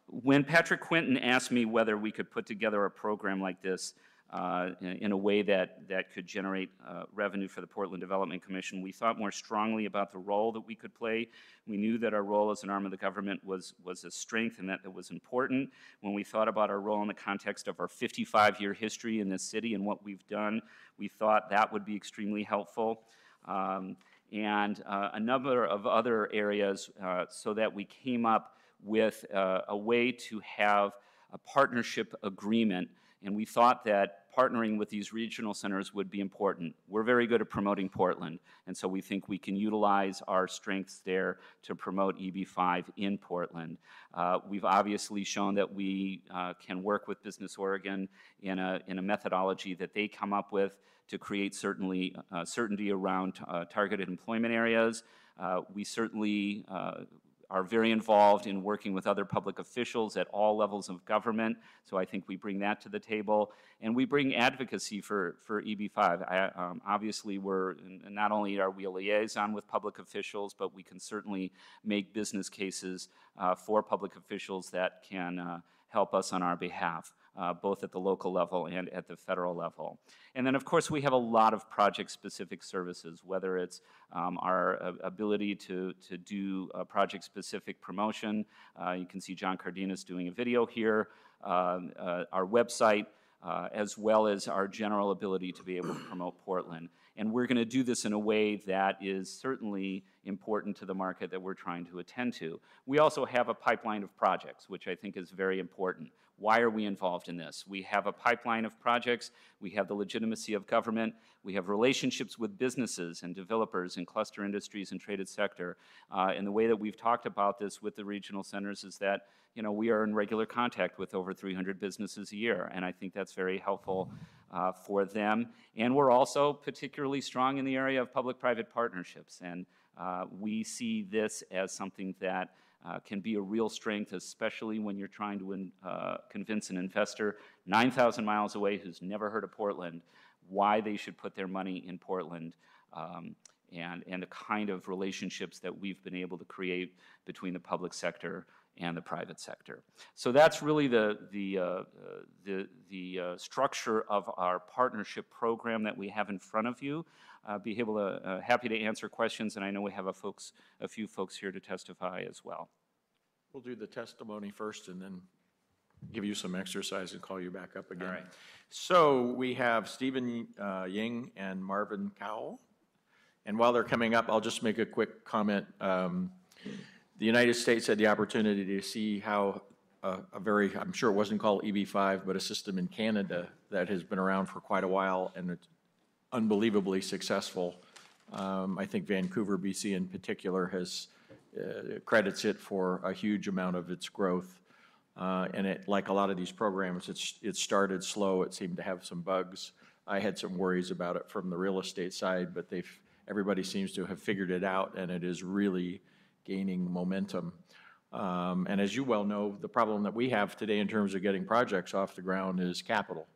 When Patrick Quinton asked me whether we could put together a program like this in a way that could generate revenue for the Portland Development Commission, we thought more strongly about the role that we could play. We knew that our role as an arm of the government was a strength, and that it was important. When we thought about our role in the context of our 55-year history in this city and what we've done, we thought that would be extremely helpful. And a number of other areas, so that we came up with a way to have a partnership agreement. And we thought that partnering with these regional centers would be important. We're very good at promoting Portland, and so we think we can utilize our strengths there to promote EB5 in Portland. We've obviously shown that we can work with Business Oregon in a methodology that they come up with to create certainty around targeted employment areas. We certainly are very involved in working with other public officials at all levels of government, so I think we bring that to the table. And we bring advocacy for EB5. Obviously, not only are we a liaison with public officials, but we can certainly make business cases for public officials that can help us on our behalf, both at the local level and at the federal level. And then, of course, we have a lot of project-specific services, whether it's our ability to do project-specific promotion. You can see John Cardenas doing a video here, our website, as well as our general ability to be able to promote Portland. And we're going to do this in a way that is certainly important to the market that we're trying to attend to. We also have a pipeline of projects, which I think is very important. Why are we involved in this? We have a pipeline of projects, we have the legitimacy of government, we have relationships with businesses and developers in cluster industries and traded sector. And the way that we've talked about this with the regional centers is that, you know, we are in regular contact with over 300 businesses a year, and I think that's very helpful for them. And we're also particularly strong in the area of public-private partnerships, and we see this as something that can be a real strength, especially when you're trying to convince an investor 9,000 miles away who's never heard of Portland why they should put their money in Portland, and the kind of relationships that we've been able to create between the public sector and the private sector. So that's really the structure of our partnership program that we have in front of you. Happy to answer questions, and I know we have a few folks here to testify as well. We'll do the testimony first and then give you some exercise and call you back up again. All right. So we have Stephen Ying and Marvin Cowell. And while they're coming up, I'll just make a quick comment. The United States had the opportunity to see how I'm sure it wasn't called EB5, but a system in Canada that has been around for quite a while, and it's unbelievably successful. I think Vancouver, BC in particular has credits it for a huge amount of its growth. And it, like a lot of these programs, it started slow. It seemed to have some bugs. I had some worries about it from the real estate side, but everybody seems to have figured it out, and it is really gaining momentum. And as you well know, the problem that we have today in terms of getting projects off the ground is capital.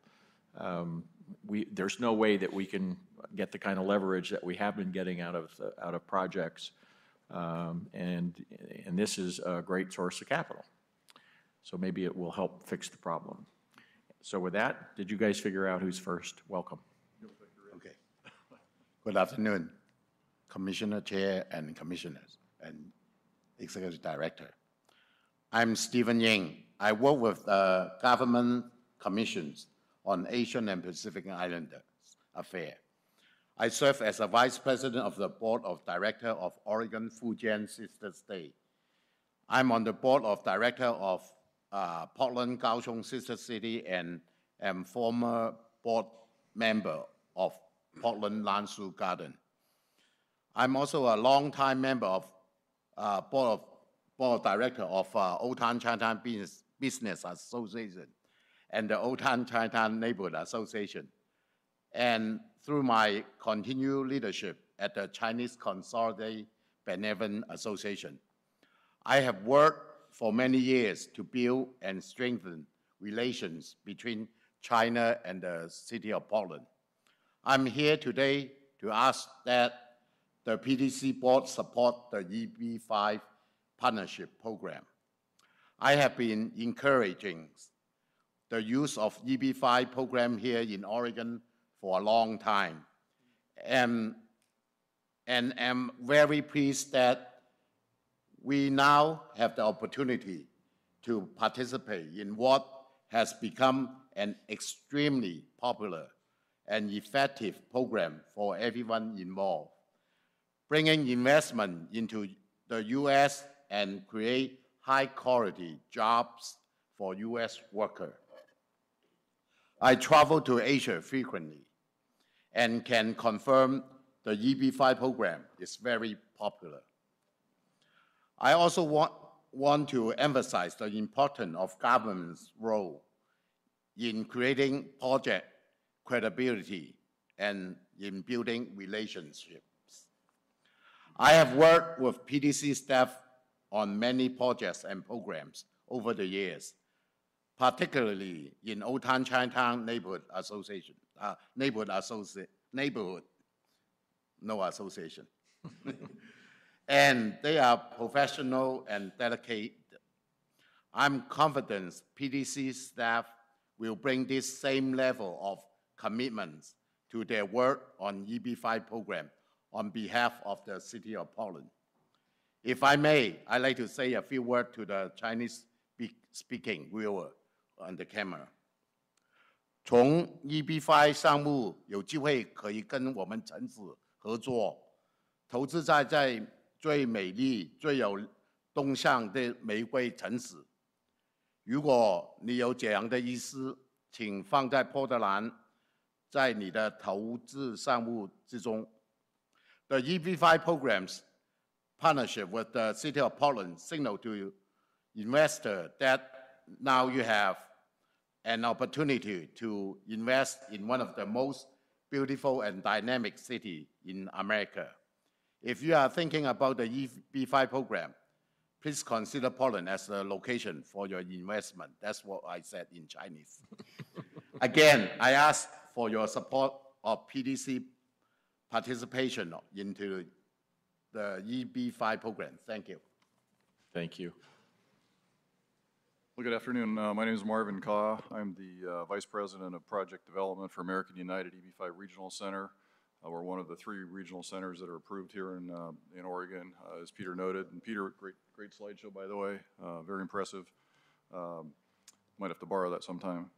There's no way that we can get the kind of leverage that we have been getting out of projects, and this is a great source of capital. So maybe it will help fix the problem. So with that, did you guys figure out who's first? Welcome. Okay. Good afternoon, Commissioner Chair and Commissioners and Executive Director. I'm Stephen Ying. I work with the Government Commissions on Asian and Pacific Islanders Affairs. I serve as a Vice President of the Board of Directors of Oregon Fujian Sister State. I'm on the Board of Directors of Portland Kaohsiung Sister City and am former board member of Portland Lansu Garden. I'm also a longtime member of Board of Directors of Old Town Chinatown Business Association and the Old Town Chinatown Neighborhood Association. And through my continued leadership at the Chinese Consolidated Benevolent Association, I have worked for many years to build and strengthen relations between China and the city of Portland. I'm here today to ask that the PDC board support the EB5 partnership program. I have been encouraging the use of EB5 program here in Oregon for a long time, and am very pleased that we now have the opportunity to participate in what has become an extremely popular and effective program for everyone involved, bringing investment into the U.S. and create high-quality jobs for U.S. workers. I travel to Asia frequently and can confirm the EB5 program is very popular. I also want to emphasize the importance of government's role in creating project credibility and in building relationships. I have worked with PDC staff on many projects and programs over the years, particularly in Old Town Chinatown Neighborhood Association, no association. And they are professional and dedicated. I'm confident PDC staff will bring this same level of commitment to their work on EB5 program on behalf of the City of Portland. If I may, I'd like to say a few words to the Chinese-speaking viewer on the camera. 从 EB5 项目有机会可以跟我们城市合作，投资在最美丽、最有动向的玫瑰城市。如果你有这样的意思，请放在波特兰，在你的投资项目之中。The EB5 program's partnership with the City of Portland signal to investors that now you have an opportunity to invest in one of the most beautiful and dynamic cities in America. If you are thinking about the EB5 program, please consider Portland as a location for your investment. That's what I said in Chinese. Again, I ask for your support of PDC participation into the EB5 program. Thank you. Thank you. Well, good afternoon. My name is Marvin Kaw. I'm the Vice President of Project Development for American United EB5 Regional Center. We're one of the 3 regional centers that are approved here in Oregon, as Peter noted. And Peter, great slideshow, by the way, very impressive. Might have to borrow that sometime.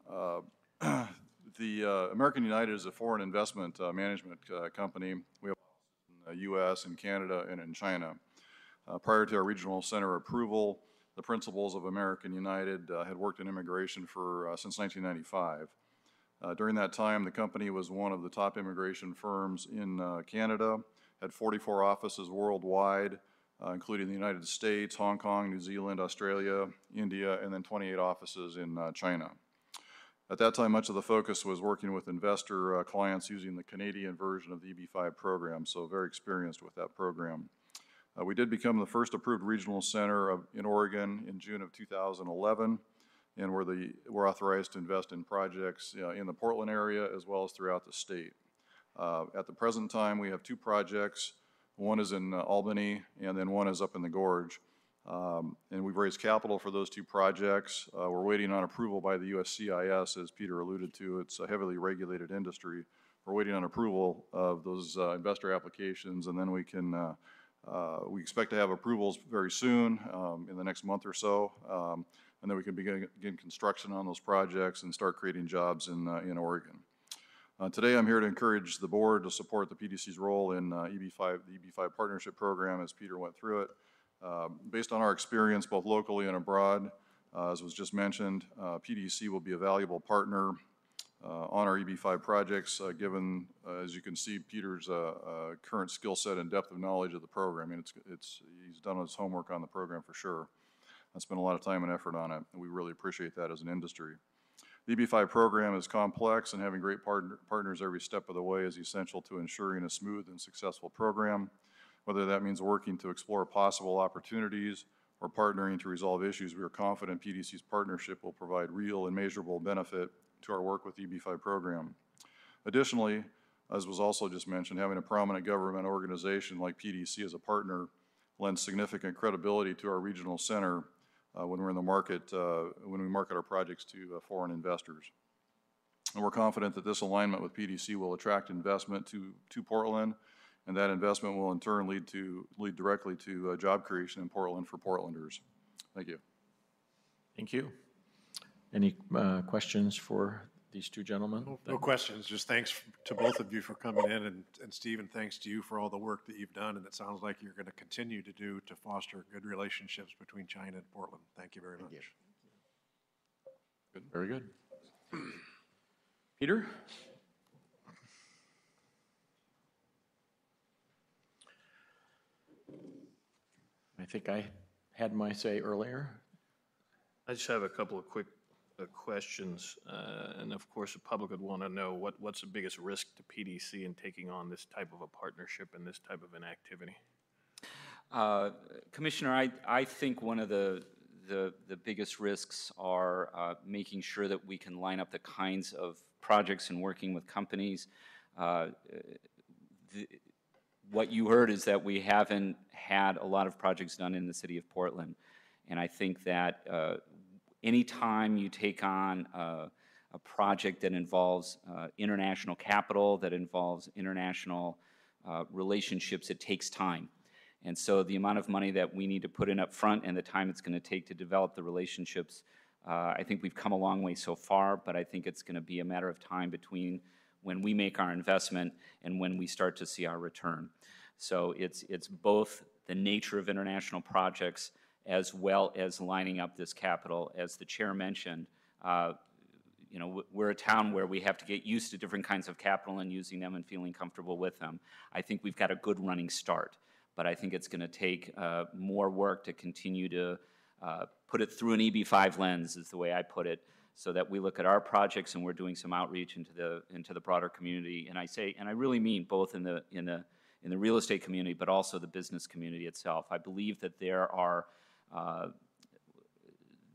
The American United is a foreign investment management company. We have offices in the U.S., in Canada, and in China. Prior to our regional center approval, the principals of American United had worked in immigration since 1995. During that time, the company was one of the top immigration firms in Canada, had 44 offices worldwide, including the United States, Hong Kong, New Zealand, Australia, India, and then 28 offices in China. At that time, much of the focus was working with investor clients using the Canadian version of the EB5 program, so very experienced with that program. We did become the first approved regional center in Oregon in June of 2011, and we're authorized to invest in projects in the Portland area as well as throughout the state. At the present time, we have 2 projects. One is in Albany, and then one is up in the Gorge. And we've raised capital for those 2 projects. We're waiting on approval by the USCIS, as Peter alluded to. It's a heavily regulated industry. We're waiting on approval of those investor applications, and then we expect to have approvals very soon, in the next month or so. And then we can begin construction on those projects and start creating jobs in Oregon. Today, I'm here to encourage the board to support the PDC's role in the EB5 partnership program, as Peter went through it. Based on our experience, both locally and abroad, as was just mentioned, PDC will be a valuable partner on our EB5 projects, given, as you can see, Peter's current skill set and depth of knowledge of the program. I mean, he's done his homework on the program for sure. I spent a lot of time and effort on it, and we really appreciate that as an industry. The EB5 program is complex, and having great partners every step of the way is essential to ensuring a smooth and successful program. Whether that means working to explore possible opportunities or partnering to resolve issues, we are confident PDC's partnership will provide real and measurable benefit to our work with the EB5 program. Additionally, as was also just mentioned, having a prominent government organization like PDC as a partner lends significant credibility to our regional center when we're in the market, when we market our projects to foreign investors. And we're confident that this alignment with PDC will attract investment to Portland, and that investment will in turn lead directly to job creation in Portland for Portlanders. Thank you. Thank you. Any questions for these 2 gentlemen? No questions, just thanks to both of you for coming in, and Stephen, thanks to you for all the work that you've done, and it sounds like you're going to continue to do to foster good relationships between China and Portland. Thank you very much. Good. Very good. Peter? I think I had my say earlier. I just have a couple of quick questions, and of course the public would want to know what's the biggest risk to PDC in taking on this type of a partnership and this type of an activity? Commissioner, I think one of the biggest risks are making sure that we can line up the kinds of projects and working with companies. What you heard is that we haven't had a lot of projects done in the city of Portland. And I think that anytime you take on a project that involves international capital, that involves international relationships, it takes time. And so the amount of money that we need to put in up front and the time it's going to take to develop the relationships, I think we've come a long way so far, but I think it's going to be a matter of time between when we make our investment and when we start to see our return. So it's both the nature of international projects as well as lining up this capital. As the chair mentioned, you know, we're a town where we have to get used to different kinds of capital and using them and feeling comfortable with them. I think we've got a good running start, but I think it's going to take more work to continue to put it through an EB5 lens, is the way I put it, so that we look at our projects and we're doing some outreach into the broader community. And I say, and I really mean both in the real estate community, but also the business community itself. I believe that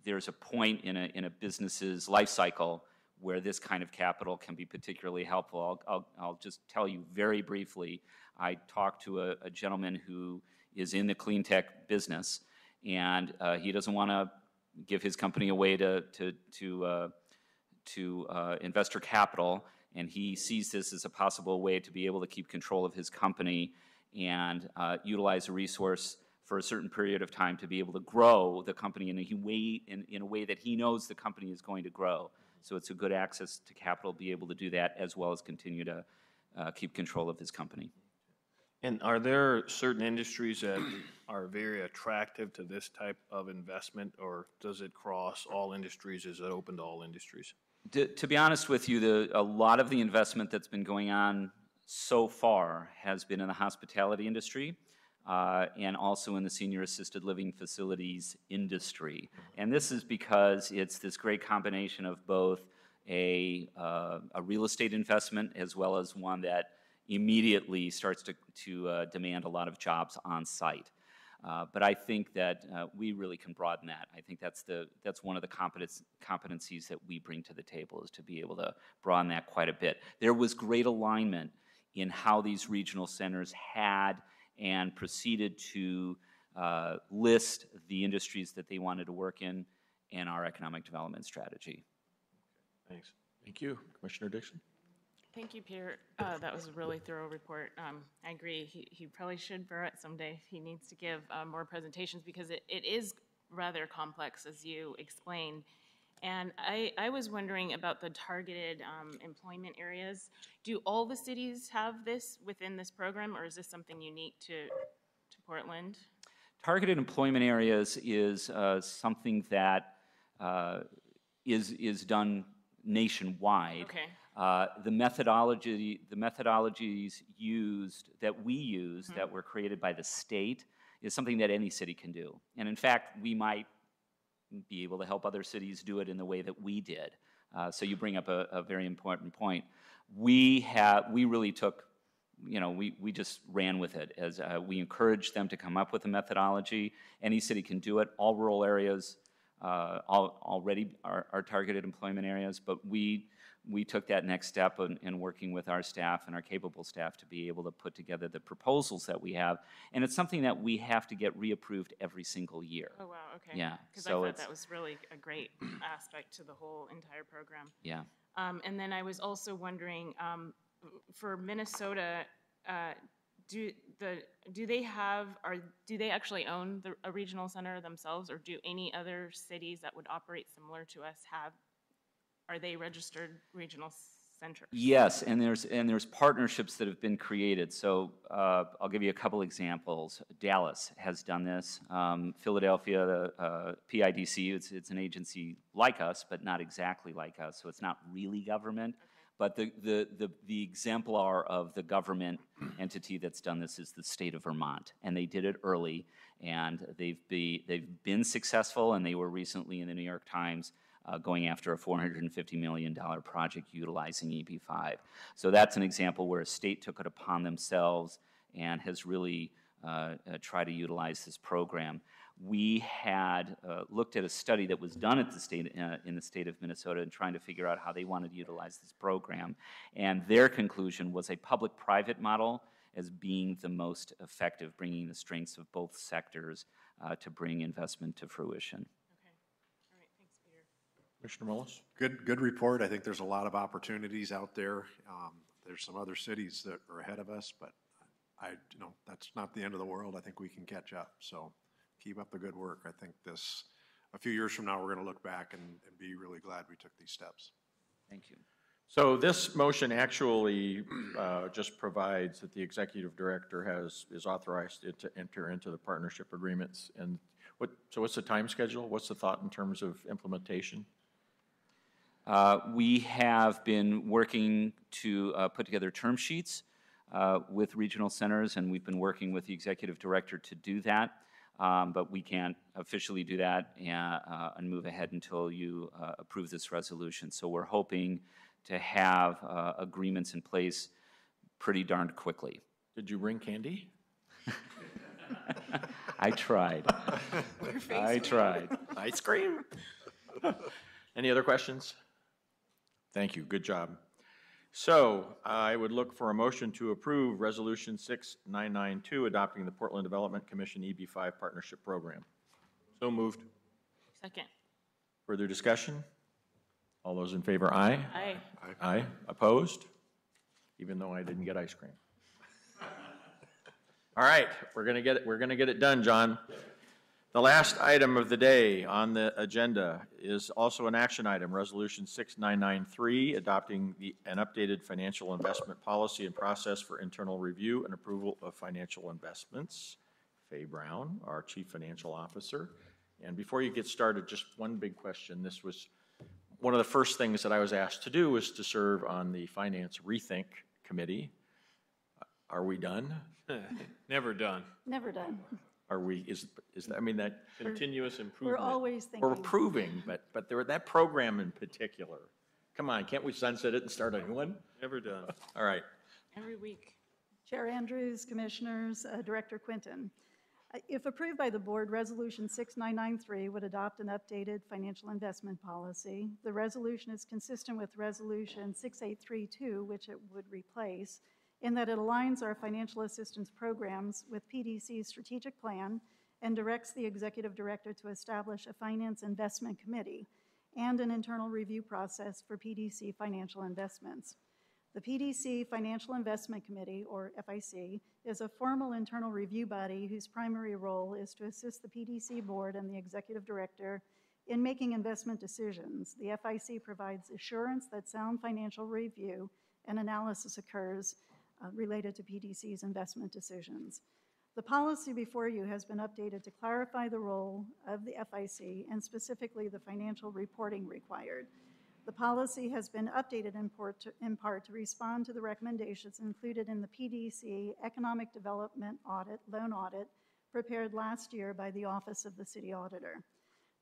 there's a point in a business's life cycle where this kind of capital can be particularly helpful. I'll just tell you very briefly, I talked to a gentleman who is in the clean tech business, and he doesn't want to give his company away to investor capital, and he sees this as a possible way to be able to keep control of his company and utilize a resource for a certain period of time to be able to grow the company in a way that he knows the company is going to grow. So it's a good access to capital, be able to do that, as well as continue to keep control of his company. And are there certain industries that are very attractive to this type of investment, or does it cross all industries? Is it open to all industries? To be honest with you, a lot of the investment that's been going on so far has been in the hospitality industry and also in the senior assisted living facilities industry. And this is because it's this great combination of both a real estate investment as well as one that immediately starts to demand a lot of jobs on site. But I think that we really can broaden that. I think that's one of the competencies that we bring to the table, is to be able to broaden that quite a bit. There was great alignment in how these regional centers had and proceeded to list the industries that they wanted to work in our economic development strategy. Thanks. Thank you. Commissioner Dixon? Thank you, Peter. That was a really thorough report. I agree. He probably should borrow it someday if he needs to give more presentations, because it is rather complex, as you explained. And I was wondering about the targeted employment areas. Do all the cities have this within this program, or is this something unique to Portland? Targeted employment areas is something that is done nationwide. Okay. The methodologies that we use that were created by the state is something that any city can do. And in fact, we might be able to help other cities do it in the way that we did. So you bring up a very important point. We really took, we just ran with it as we encouraged them to come up with a methodology. Any city can do it. All rural areas already are targeted employment areas, but we took that next step in working with our staff and our capable staff to be able to put together the proposals that we have. And it's something that we have to get reapproved every single year. Oh, wow, okay. Yeah. Because I thought that was really a great aspect to the whole entire program. Yeah. And then I was also wondering, for Minnesota, do they actually own a regional center themselves, or do any other cities that would operate similar to us are they registered regional centers? Yes, and there's partnerships that have been created. So I'll give you a couple examples. Dallas has done this. Philadelphia, the PIDC, it's an agency like us, but not exactly like us. So it's not really government. Okay. But the exemplar of the government entity that's done this is the state of Vermont, and they did it early, and they've been successful, and they were recently in the New York Times going after a $450 million project utilizing EB5. So that's an example where a state took it upon themselves and has really try to utilize this program. We had looked at a study that was done at the state, in the state of Minnesota and trying to figure out how they wanted to utilize this program. And their conclusion was a public-private model as being the most effective, bringing the strengths of both sectors to bring investment to fruition. Commissioner Mullis? Good report. I think there's a lot of opportunities out there. There's some other cities that are ahead of us, but that's not the end of the world. I think we can catch up. So keep up the good work. I think a few years from now, we're going to look back and be really glad we took these steps. Thank you. So this motion actually just provides that the executive director is authorized to enter into the partnership agreements. And so what's the time schedule? What's the thought in terms of implementation? We have been working to put together term sheets with regional centers, and we've been working with the executive director to do that. But we can't officially do that and move ahead until you approve this resolution. So we're hoping to have agreements in place pretty darned quickly. Did you bring candy? I tried. I tried. Ice cream? Any other questions? Thank you. Good job. So I would look for a motion to approve Resolution 6992, adopting the Portland Development Commission EB5 Partnership Program. So moved. Second. Further discussion? All those in favor, aye? Aye. Aye. Opposed? Even though I didn't get ice cream. All right, we're gonna get it done, John. The last item of the day on the agenda is also an action item, Resolution 6993, adopting an updated financial investment policy and process for internal review and approval of financial investments. Faye Brown, our Chief Financial Officer. And before you get started, just one big question. This was one of the first things that I was asked to do was to serve on the Finance Rethink Committee. Are we done? Never done. Never done. Are we, is that, I mean, that continuous improvement. We're always thinking. We're approving, but there, that program in particular, come on, can't we sunset it and start a new one? Never done. All right. Every week. Chair Andrews, Commissioners, Director Quinton. If approved by the board, Resolution 6993 would adopt an updated financial investment policy. The resolution is consistent with Resolution 6832, which it would replace, in that it aligns our financial assistance programs with PDC's strategic plan and directs the executive director to establish a finance investment committee and an internal review process for PDC financial investments. The PDC Financial Investment Committee, or FIC, is a formal internal review body whose primary role is to assist the PDC board and the executive director in making investment decisions. The FIC provides assurance that sound financial review and analysis occurs related to PDC's investment decisions. The policy before you has been updated to clarify the role of the FIC and specifically the financial reporting required. The policy has been updated in part to respond to the recommendations included in the PDC Economic Development Loan Audit prepared last year by the Office of the City Auditor.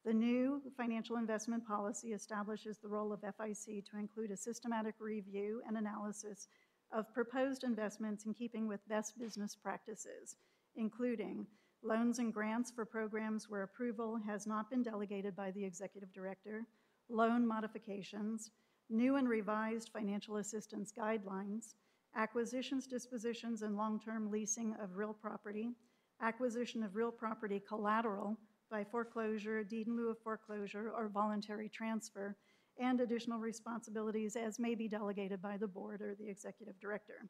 The new financial investment policy establishes the role of FIC to include a systematic review and analysis of proposed investments in keeping with best business practices, including loans and grants for programs where approval has not been delegated by the executive director, loan modifications, new and revised financial assistance guidelines, acquisitions, dispositions, and long-term leasing of real property, acquisition of real property collateral by foreclosure, deed in lieu of foreclosure, or voluntary transfer, and additional responsibilities as may be delegated by the board or the executive director.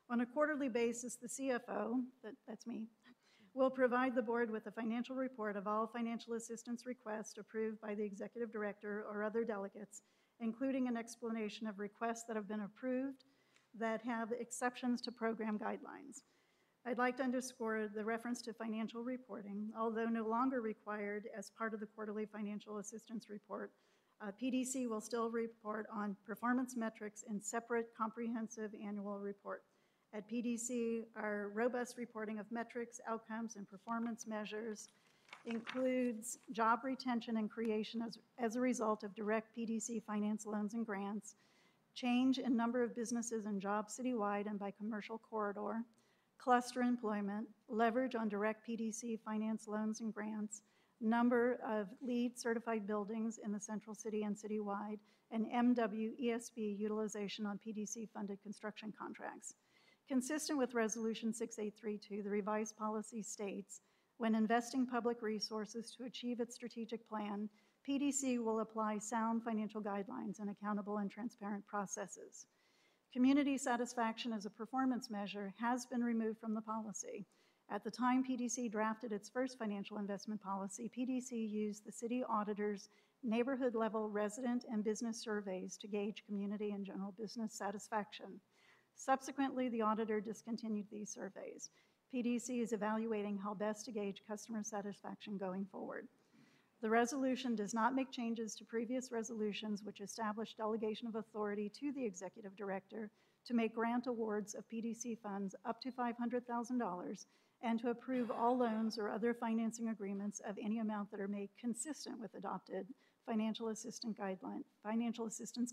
On a quarterly basis, the CFO, that's me, will provide the board with a financial report of all financial assistance requests approved by the executive director or other delegates, including an explanation of requests that have been approved that have exceptions to program guidelines. I'd like to underscore the reference to financial reporting, although no longer required as part of the quarterly financial assistance report. PDC will still report on performance metrics in separate comprehensive annual report. At PDC, our robust reporting of metrics, outcomes, and performance measures includes job retention and creation as a result of direct PDC finance loans and grants, change in number of businesses and jobs citywide and by commercial corridor, cluster employment, leverage on direct PDC finance loans and grants, number of LEED certified buildings in the central city and citywide, and MWESB utilization on PDC funded construction contracts. Consistent with Resolution 6832, the revised policy states, when investing public resources to achieve its strategic plan, PDC will apply sound financial guidelines and accountable and transparent processes. Community satisfaction as a performance measure has been removed from the policy. At the time PDC drafted its first financial investment policy, PDC used the city auditor's neighborhood-level resident and business surveys to gauge community and general business satisfaction. Subsequently, the auditor discontinued these surveys. PDC is evaluating how best to gauge customer satisfaction going forward. The resolution does not make changes to previous resolutions which established delegation of authority to the executive director to make grant awards of PDC funds up to $500,000 and to approve all loans or other financing agreements of any amount that are made consistent with adopted financial assistance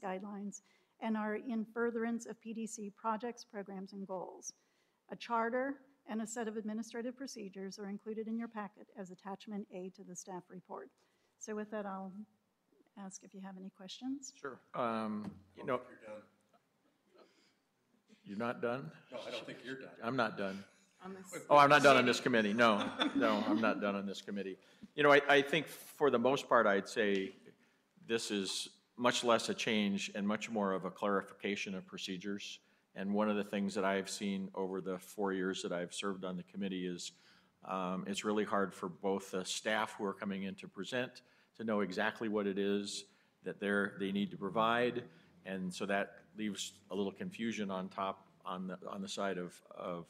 guidelines and are in furtherance of PDC projects, programs, and goals. A charter and a set of administrative procedures are included in your packet as attachment A to the staff report. So with that, I'll ask if you have any questions. Sure. You know, you're not done? No, I don't think you're done. I'm not done. On this. Oh, I'm not done on this committee. No, no, I'm not done on this committee. You know, I think for the most part, I'd say this is much less a change and much more of a clarification of procedures. And one of the things that I've seen over the 4 years that I've served on the committee is it's really hard for both the staff who are coming in to present to know exactly what it is that they need to provide. And so that leaves a little confusion on the side of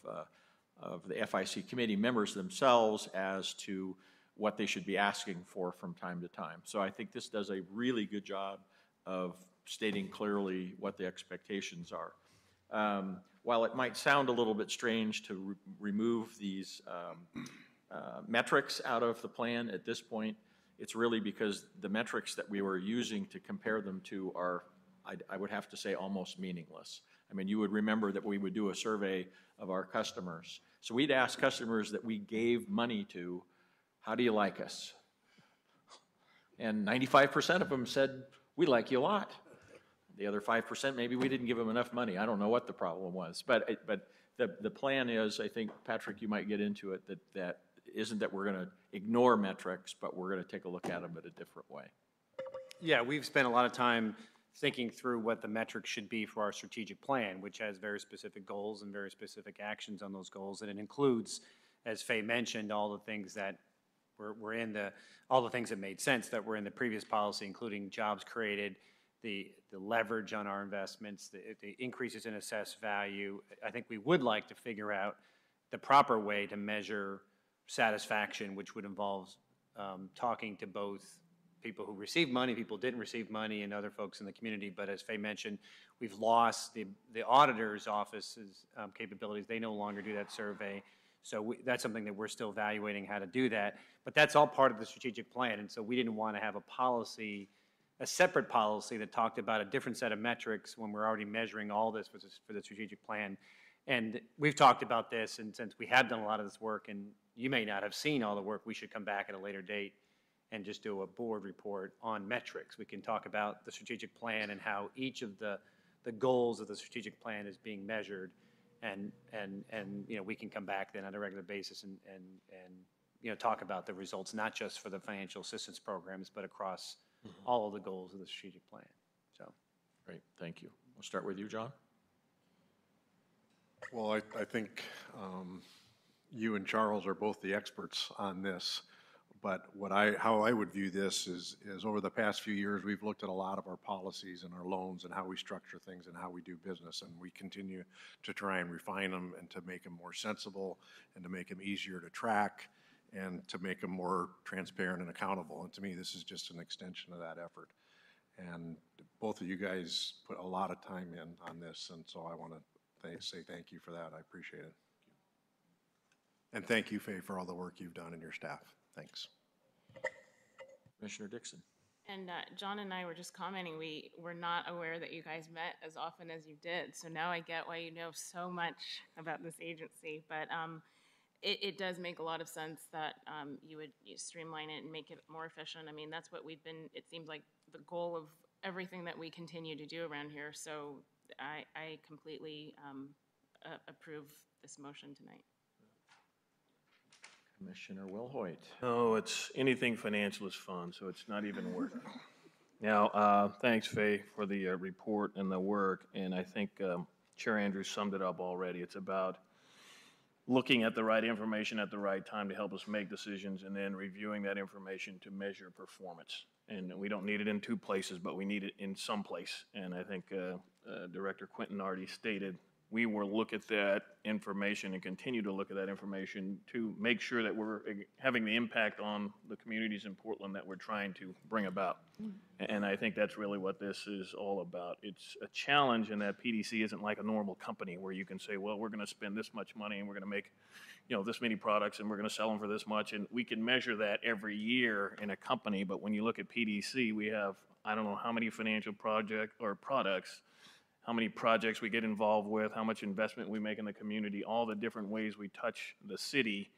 the FIC committee members themselves as to what they should be asking for from time to time. So I think this does a really good job of stating clearly what the expectations are. While it might sound a little bit strange to remove these metrics out of the plan at this point, it's really because the metrics that we were using to compare them to are, I would have to say, almost meaningless. I mean, you would remember that we would do a survey of our customers. So we'd ask customers that we gave money to, how do you like us? And 95% of them said, we like you a lot. The other 5%, maybe we didn't give them enough money. I don't know what the problem was. But the plan is, I think, Patrick, you might get into it, that isn't that we're going to ignore metrics, but we're going to take a look at them in a different way. Yeah, we've spent a lot of time thinking through what the metrics should be for our strategic plan, which has very specific goals and very specific actions on those goals. And it includes, as Faye mentioned, all the things that were in all the things that made sense that were in the previous policy, including jobs created, the leverage on our investments, the increases in assessed value. I think we would like to figure out the proper way to measure satisfaction, which would involve talking to both people who received money, people who didn't receive money, and other folks in the community. But as Faye mentioned, we've lost the auditor's office's capabilities. They no longer do that survey. So that's something that we're still evaluating how to do that. But that's all part of the strategic plan. And so we didn't want to have a separate policy that talked about a different set of metrics when we're already measuring all this for the strategic plan. And we've talked about this, and since we have done a lot of this work, and you may not have seen all the work, we should come back at a later date and just do a board report on metrics. We can talk about the strategic plan and how each of the goals of the strategic plan is being measured, and you know, we can come back then on a regular basis and you know, talk about the results, not just for the financial assistance programs, but across all of the goals of the strategic plan. So, great, thank you. We'll start with you, John. Well, I think you and Charles are both the experts on this, but how I would view this is over the past few years, we've looked at a lot of our policies and our loans and how we structure things and how we do business, and we continue to try and refine them and to make them more sensible and to make them easier to track and to make them more transparent and accountable. And to me, this is just an extension of that effort. And both of you guys put a lot of time in on this, and so I want to say thank you for that. I appreciate it. And thank you, Faye, for all the work you've done and your staff. Thanks. Commissioner Dixon. And John and I were just commenting, we were not aware that you guys met as often as you did. So now I get why you know so much about this agency. But it does make a lot of sense that you streamline it and make it more efficient. I mean, that's what we've been, it seems like the goal of everything that we continue to do around here. So I completely approve this motion tonight. Commissioner Wilhoit. No, it's anything financial is fun, so it's not even work. Now, thanks, Faye, for the report and the work, and I think Chair Andrews summed it up already. It's about looking at the right information at the right time to help us make decisions, and then reviewing that information to measure performance. And we don't need it in two places, but we need it in some place. And I think Director Quinton already stated we will look at that information and continue to look at that information to make sure that we're having the impact on the communities in Portland that we're trying to bring about. And I think that's really what this is all about. It's a challenge in that PDC isn't like a normal company where you can say, well, we're going to spend this much money and we're going to make, you know, this many products and we're going to sell them for this much. And we can measure that every year in a company. But when you look at PDC, we have, I don't know how many financial projects or products, how many projects we get involved with, how much investment we make in the community, all the different ways we touch the city.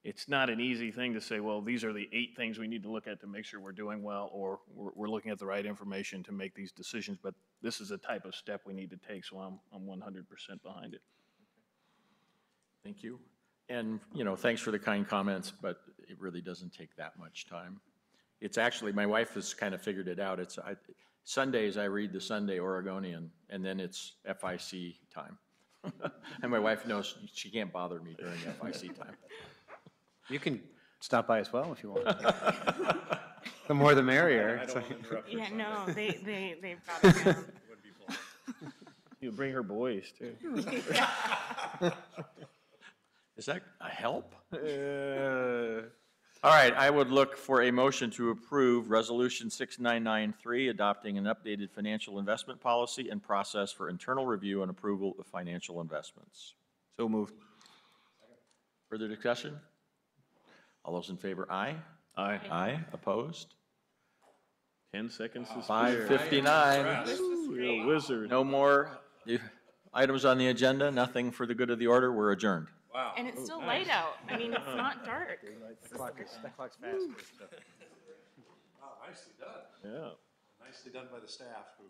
It's not an easy thing to say, well, these are the 8 things we need to look at to make sure we're doing well, or we're looking at the right information to make these decisions. But this is a type of step we need to take, so I'm 100% behind it. Thank you. And, you know, thanks for the kind comments, but it really doesn't take that much time. It's actually, my wife has kind of figured it out. Sundays, I read the Sunday Oregonian, and then it's FIC time. And my wife knows she can't bother me during FIC time. You can stop by as well if you want. The more the merrier. I don't want to interrupt. Yeah, no, they've got it down. You bring her boys, too. Is that a help? All right, I would look for a motion to approve Resolution 6993, adopting an updated financial investment policy and process for internal review and approval of financial investments. So moved. Further discussion? All those in favor, aye? Aye. Aye. Opposed? 10 seconds to spare. 5:59. Ooh, you're a wizard. No more items on the agenda, nothing for the good of the order. We're adjourned. Wow. And it's still light out. I mean, it's not dark. The clock's fast. Wow, nicely done. Yeah. Nicely done by the staff who